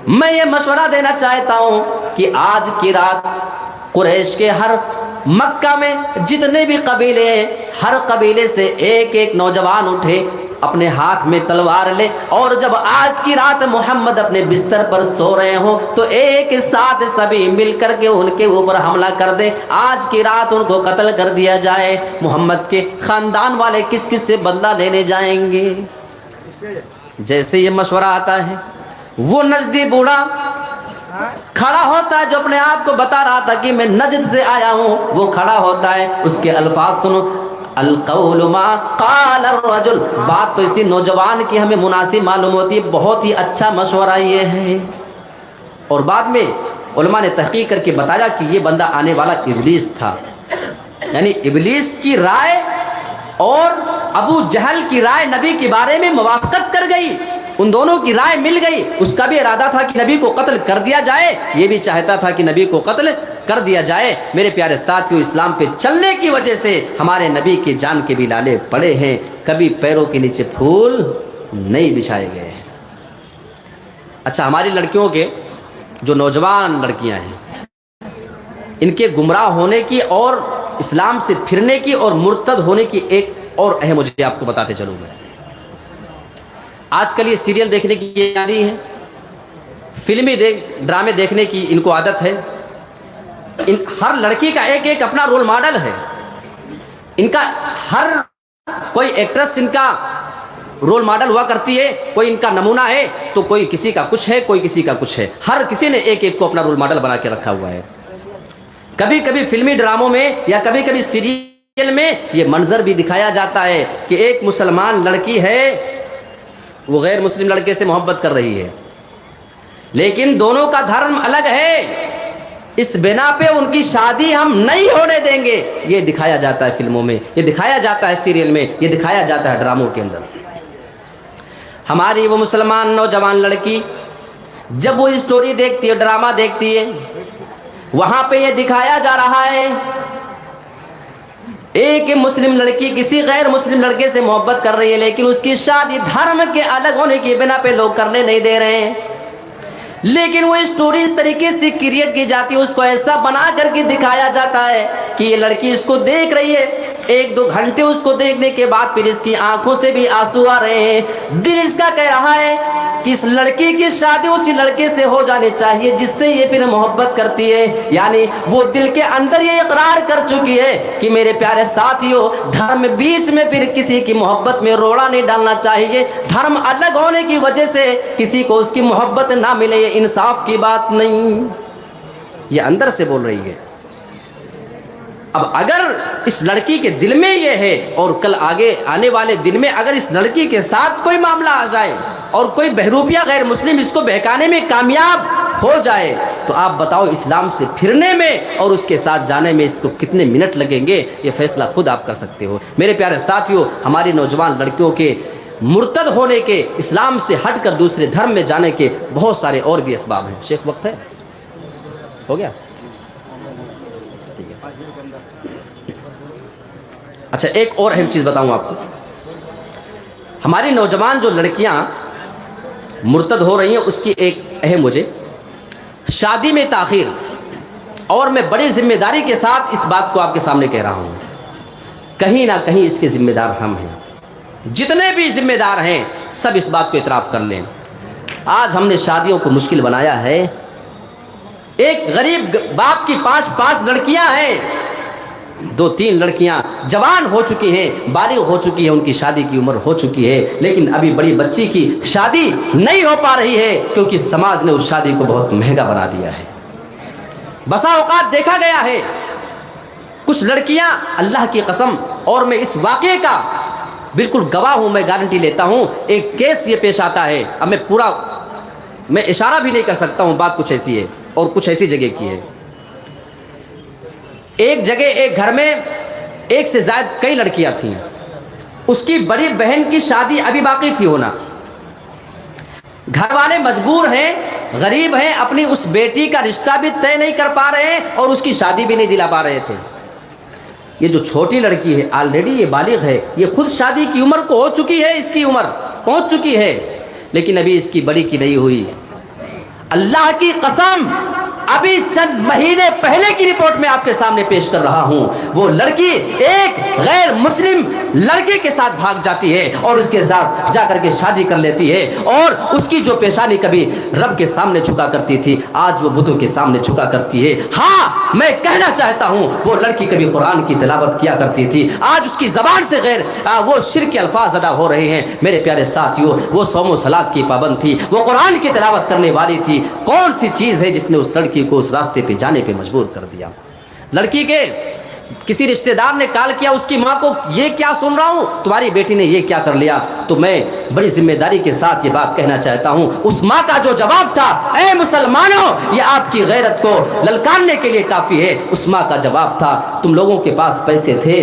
میں یہ مشورہ دینا چاہتا ہوں کہ آج کی رات قریش کے ہر مکہ میں جتنے بھی قبیلے ہیں، ہر قبیلے سے ایک ایک نوجوان اٹھے، اپنے ہاتھ میں تلوار لے، اور جب آج کی رات محمد اپنے بستر پر سو رہے ہوں تو ایک ساتھ سبھی مل کر کے ان کے اوپر حملہ کر دے، آج کی رات ان کو قتل کر دیا جائے. محمد کے خاندان والے کس کس سے بدلہ لینے جائیں گے؟ جیسے یہ مشورہ آتا ہے وہ نجدی بوڑھا کھڑا ہوتا ہے جو اپنے آپ کو بتا رہا تھا کہ میں نجد سے آیا ہوں، وہ کھڑا ہوتا ہے، اس کے الفاظ سنو، القول ما قال الرجل، بات تو اسی نوجوان کی ہمیں مناسب معلوم ہوتی ہے، بہت ہی اچھا مشورہ یہ ہے. اور بعد میں علماء نے تحقیق کر کے بتایا کہ یہ بندہ آنے والا ابلیس تھا، یعنی ابلیس کی رائے اور ابو جہل کی رائے نبی کے بارے میں موافقت کر گئی، ان دونوں کی رائے مل گئی. اس کا بھی ارادہ تھا کہ نبی کو قتل کر دیا جائے، یہ بھی چاہتا تھا کہ نبی کو قتل کر دیا جائے. میرے پیارے ساتھیوں، اسلام پہ چلنے کی وجہ سے ہمارے نبی کی جان کے بھی لالے پڑے ہیں، کبھی پیروں کے نیچے پھول نہیں بچھائے گئے ہیں. اچھا، ہماری لڑکیوں کے جو نوجوان لڑکیاں ہیں، ان کے گمراہ ہونے کی اور اسلام سے پھرنے کی اور مرتد ہونے کی ایک اور اہم وجہ آپ کو بتاتے چلوں میں. آج کل یہ سیریل دیکھنے کی عادی ہے، فلمی ڈرامے دیکھنے کی ان کو عادت ہے. ہر لڑکی کا ایک ایک اپنا رول ماڈل ہے، ان کا ہر کوئی ایکٹریس ان کا رول ماڈل ہوا کرتی ہے، کوئی ان کا نمونہ ہے، تو کوئی کسی کا کچھ ہے، کوئی کسی کا کچھ ہے، ہر کسی نے ایک ایک کو اپنا رول ماڈل بنا کے رکھا ہوا ہے. کبھی کبھی فلمی ڈراموں میں یا کبھی کبھی سیریل میں یہ منظر بھی دکھایا جاتا ہے کہ ایک مسلمان لڑکی ہے، وہ غیر مسلم لڑکے سے محبت کر رہی ہے، لیکن دونوں کا دھرم الگ ہے، اس بنا پہ ان کی شادی ہم نہیں ہونے دیں گے. یہ دکھایا جاتا ہے فلموں میں، یہ دکھایا جاتا ہے سیریل میں، یہ دکھایا جاتا ہے ڈراموں کے اندر. ہماری وہ مسلمان نوجوان لڑکی جب وہ اسٹوری دیکھتی ہے، ڈرامہ دیکھتی ہے، وہاں پہ یہ دکھایا جا رہا ہے ایک مسلم لڑکی کسی غیر مسلم لڑکے سے محبت کر رہی ہے، لیکن اس کی شادی دھرم کے الگ ہونے کی بنا پہ لوگ کرنے نہیں دے رہے ہیں. لیکن وہ اسٹوری اس طریقے سے کریٹ کی جاتی ہے، اس کو ایسا بنا کر کے دکھایا جاتا ہے کہ یہ لڑکی اس کو دیکھ رہی ہے، ایک دو گھنٹے اس کو دیکھنے کے بعد پھر اس کی آنکھوں سے بھی آنسو آ رہے ہیں. دل اس کا کہہ رہا ہے کہ اس لڑکی کی شادی اسی لڑکے سے ہو جانی چاہیے جس سے یہ پھر محبت کرتی ہے. یعنی وہ دل کے اندر یہ اقرار کر چکی ہے کہ میرے پیارے ساتھیوں، دھرم بیچ میں پھر کسی کی محبت میں روڑا نہیں ڈالنا چاہیے. دھرم الگ ہونے کی وجہ سے کسی کو اس کی محبت نہ ملے، یہ انصاف کی بات نہیں، یہ اندر سے بول رہی ہے. اب اگر اس لڑکی کے دل میں یہ ہے اور کل آگے آنے والے دن میں اگر اس لڑکی کے ساتھ کوئی معاملہ آ جائے اور کوئی بہروپیہ غیر مسلم اس کو بہکانے میں کامیاب ہو جائے تو آپ بتاؤ اسلام سے پھرنے میں اور اس کے ساتھ جانے میں اس کو کتنے منٹ لگیں گے؟ یہ فیصلہ خود آپ کر سکتے ہو. میرے پیارے ساتھیوں، ہماری نوجوان لڑکیوں کے مرتد ہونے کے، اسلام سے ہٹ کر دوسرے دھرم میں جانے کے بہت سارے اور بھی اسباب ہیں. شیخ وقت ہے؟ ہو گیا؟ اچھا، ایک اور اہم چیز بتاؤں آپ کو. ہماری نوجوان جو لڑکیاں مرتد ہو رہی ہیں اس کی ایک اہم وجہ شادی میں تاخیر. اور میں بڑی ذمہ داری کے ساتھ اس بات کو آپ کے سامنے کہہ رہا ہوں، کہیں نہ کہیں اس کے ذمہ دار ہم ہیں. جتنے بھی ذمہ دار ہیں سب اس بات کو اعتراف کر لیں. آج ہم نے شادیوں کو مشکل بنایا ہے. ایک غریب باپ کی 5 لڑکیاں ہیں، 2-3 لڑکیاں جوان ہو چکی ہیں، بالغ ہو چکی ہیں، ان کی شادی کی عمر ہو چکی ہے، لیکن ابھی بڑی بچی کی شادی نہیں ہو پا رہی ہے کیونکہ سماج نے اس شادی کو بہت مہنگا بنا دیا ہے۔ بسا اوقات دیکھا گیا ہے کچھ لڑکیاں، اللہ کی قسم، اور میں اس واقعے کا بالکل گواہ ہوں، میں گارنٹی لیتا ہوں، ایک کیس یہ پیش آتا ہے، اب میں اشارہ بھی نہیں کر سکتا ہوں، بات کچھ ایسی ہے اور کچھ ایسی جگہ کی ہے۔ ایک جگہ ایک گھر میں ایک سے زائد کئی لڑکیاں تھیں، اس کی بڑی بہن کی شادی ابھی باقی تھی ہونا، گھر والے مجبور ہیں، غریب ہیں، اپنی اس بیٹی کا رشتہ بھی طے نہیں کر پا رہے ہیں اور اس کی شادی بھی نہیں دلا پا رہے تھے۔ یہ جو چھوٹی لڑکی ہے آلریڈی یہ بالغ ہے، یہ خود شادی کی عمر کو ہو چکی ہے، اس کی عمر پہنچ چکی ہے، لیکن ابھی اس کی بڑی کی نہیں ہوئی۔ اللہ کی قسم، ابھی چند مہینے پہلے کی رپورٹ میں آپ کے سامنے پیش کر رہا ہوں، وہ لڑکی ایک غیر مسلم لڑکے کے ساتھ بھاگ جاتی ہے اور اس کے ساتھ جا کر کے شادی کر لیتی ہے، اور اس کی جو پیشانی کبھی رب کے سامنے جھکا کرتی تھی آج وہ بتوں کے سامنے جھکا کرتی ہے۔ ہاں، میں کہنا چاہتا ہوں وہ لڑکی کبھی قرآن کی تلاوت کیا کرتی تھی، آج اس کی زبان سے غیر وہ شرک کے الفاظ ادا ہو رہے ہیں۔ میرے پیارے ساتھیوں، وہ صوم و صلات کی پابند تھی، وہ قرآن کی تلاوت کرنے والی تھی، کون سی چیز ہے جس نے اس لڑکی کو اس راستے پہ جانے پہ مجبور کر دیا؟ لڑکی کے کسی رشتہ دار نے کال کیا اس کی ماں کو، یہ کیا سن رہا ہوں، تمہاری بیٹی نے یہ کیا کر لیا؟ تو میں بڑی ذمہ داری کے ساتھ یہ بات کہنا چاہتا ہوں، اس ماں کا جو جواب تھا، اے مسلمانوں، یہ آپ کی غیرت کو للکارنے کے لیے کافی ہے۔ اس ماں کا جواب تھا، تم لوگوں کے پاس پیسے تھے،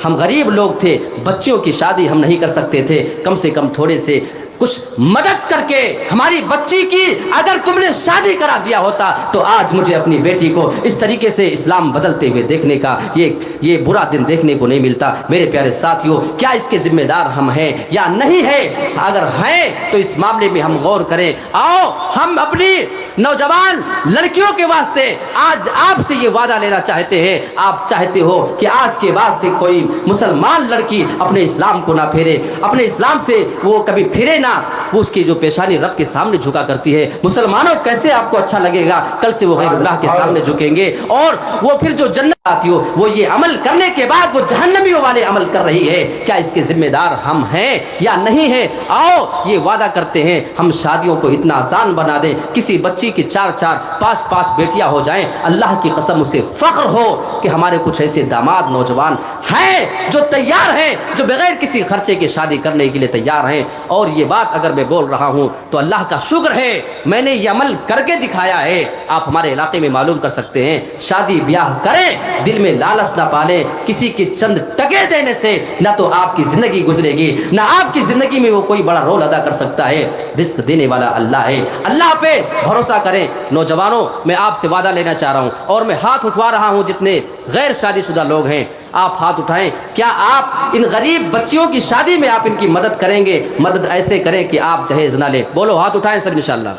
ہم غریب لوگ تھے، بچیوں کی شادی ہم نہیں کر سکتے تھے، کم سے کم تھوڑے سے کچھ مدد کر کے ہماری بچی کی اگر تم نے شادی کرا دیا ہوتا تو آج مجھے اپنی بیٹی کو اس طریقے سے اسلام بدلتے ہوئے دیکھنے کا یہ برا دن دیکھنے کو نہیں ملتا۔ میرے پیارے ساتھیوں، کیا اس کے ذمہ دار ہم ہیں یا نہیں ہیں؟ اگر ہیں تو اس معاملے میں ہم غور کریں۔ آؤ ہم اپنی نوجوان لڑکیوں کے واسطے آج آپ سے یہ وعدہ لینا چاہتے ہیں، آپ چاہتے ہو کہ آج کے بعد سے کوئی مسلمان لڑکی اپنے اسلام کو نہ پھیرے، اپنے اسلام سے وہ کبھی پھرے نہ، وہ اس کی جو پیشانی رب کے سامنے جھکا کرتی ہے۔ مسلمانوں، کیسے آپ کو اچھا لگے گا؟ کل سے وہ غیر اللہ کے سامنے جھکیں گے اور وہ پھر جو جنت آتی ہو وہ یہ عمل کرنے کے بعد وہ جہنمیوں والے عمل کر رہی ہے۔ کیا اس کے ذمہ دار ہم ہیں یا نہیں ہیں؟ آؤ یہ وعدہ کرتے ہیں ہم شادیوں کو اتنا آسان بنا دیں، کسی بچی کی 4-4 5-5 بیٹیاں ہو جائیں، اللہ کی قسم اسے فخر ہو کہ ہمارے کچھ ایسے داماد نوجوان ہیں جو تیار ہیں، جو بغیر کسی خرچے کے شادی کرنے کے لیے تیار ہیں۔ اور یہ بات اگر میں بول رہا ہوں تو اللہ کا شکر ہے میں نے یہ عمل کر کے دکھایا ہے۔ آپ ہمارے علاقے میں معلوم کر سکتے ہیں، شادی بیاہ کریں، دل میں لالچ نہ پالیں، کسی کے چند ٹکے دینے سے نہ تو آپ کی زندگی گزرے گی، نہ آپ کی زندگی میں وہ کوئی بڑا رول ادا کر سکتا ہے۔ رزق دینے والا اللہ ہے، اللہ پہ بھروسہ کریں۔ نوجوانوں، میں آپ سے وعدہ لینا چاہ رہا ہوں اور میں ہاتھ اٹھوا رہا ہوں، جتنے غیر شادی شدہ لوگ ہیں آپ ہاتھ اٹھائیں، کیا آپ ان غریب بچیوں کی شادی میں آپ ان کی مدد کریں گے؟ مدد ایسے کریں کہ آپ جہیز نہ لیں۔ بولو، ہاتھ اٹھائیں سب انشاءاللہ۔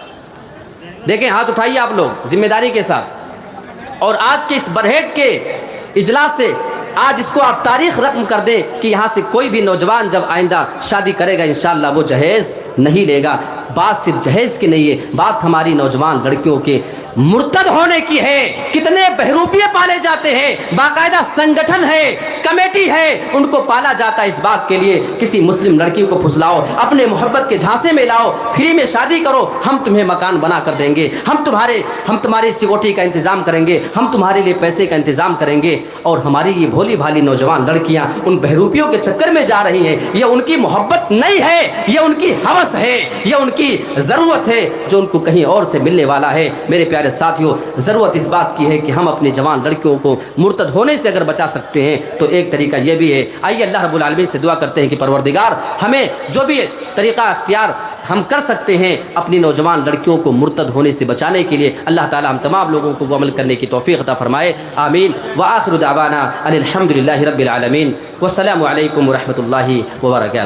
دیکھیں، ہاتھ اٹھائیے آپ لوگ ذمہ داری کے ساتھ۔ اور آج کے اس برہیٹ کے اجلاس سے آج اس کو آپ تاریخ رقم کر دیں کہ یہاں سے کوئی بھی نوجوان جب آئندہ شادی کرے گا انشاءاللہ وہ جہیز نہیں لے گا۔ بات صرف جہیز کی نہیں ہے، بات ہماری نوجوان لڑکیوں کے مرتد ہونے کی ہے۔ کتنے بہروپیے پالے جاتے ہیں، باقاعدہ سنگٹھن ہے، کمیٹی ہے، ان کو پالا جاتا ہے اس بات کے لیے کسی مسلم لڑکی کو پھسلاؤ، اپنے محبت کے جھانسے میں لاؤ، فری میں شادی کرو، ہم تمہیں مکان بنا کر دیں گے، ہم تمہاری سیکورٹی کا انتظام کریں گے، ہم تمہارے لیے پیسے کا انتظام کریں گے۔ اور ہماری یہ بھولی بھالی نوجوان لڑکیاں ان بہروپیوں کے چکر میں جا رہی ہیں۔ یہ ان کی محبت نہیں ہے، یہ ان کی ہوس ہے، یہ ان کی ضرورت ہے جو ان کو کہیں اور سے ملنے والا ہے۔ میرے پیارے ساتھیوں، ضرورت اس بات کی ہے کہ ہم اپنے جوان لڑکیوں کو مرتد ہونے سے اگر بچا سکتے ہیں تو ایک طریقہ یہ بھی ہے۔ آئیے اللہ رب العالمین سے دعا کرتے ہیں کہ پروردگار ہمیں جو بھی طریقہ اختیار ہم کر سکتے ہیں اپنی نوجوان لڑکیوں کو مرتد ہونے سے بچانے کے لیے، اللہ تعالی ہم تمام لوگوں کو وہ عمل کرنے کی توفیق عطا فرمائے، آمین۔ وآخر دعوانا ان الحمد للہ رب العالمین، والسلام علیکم ورحمۃ اللہ وبرکاتہ۔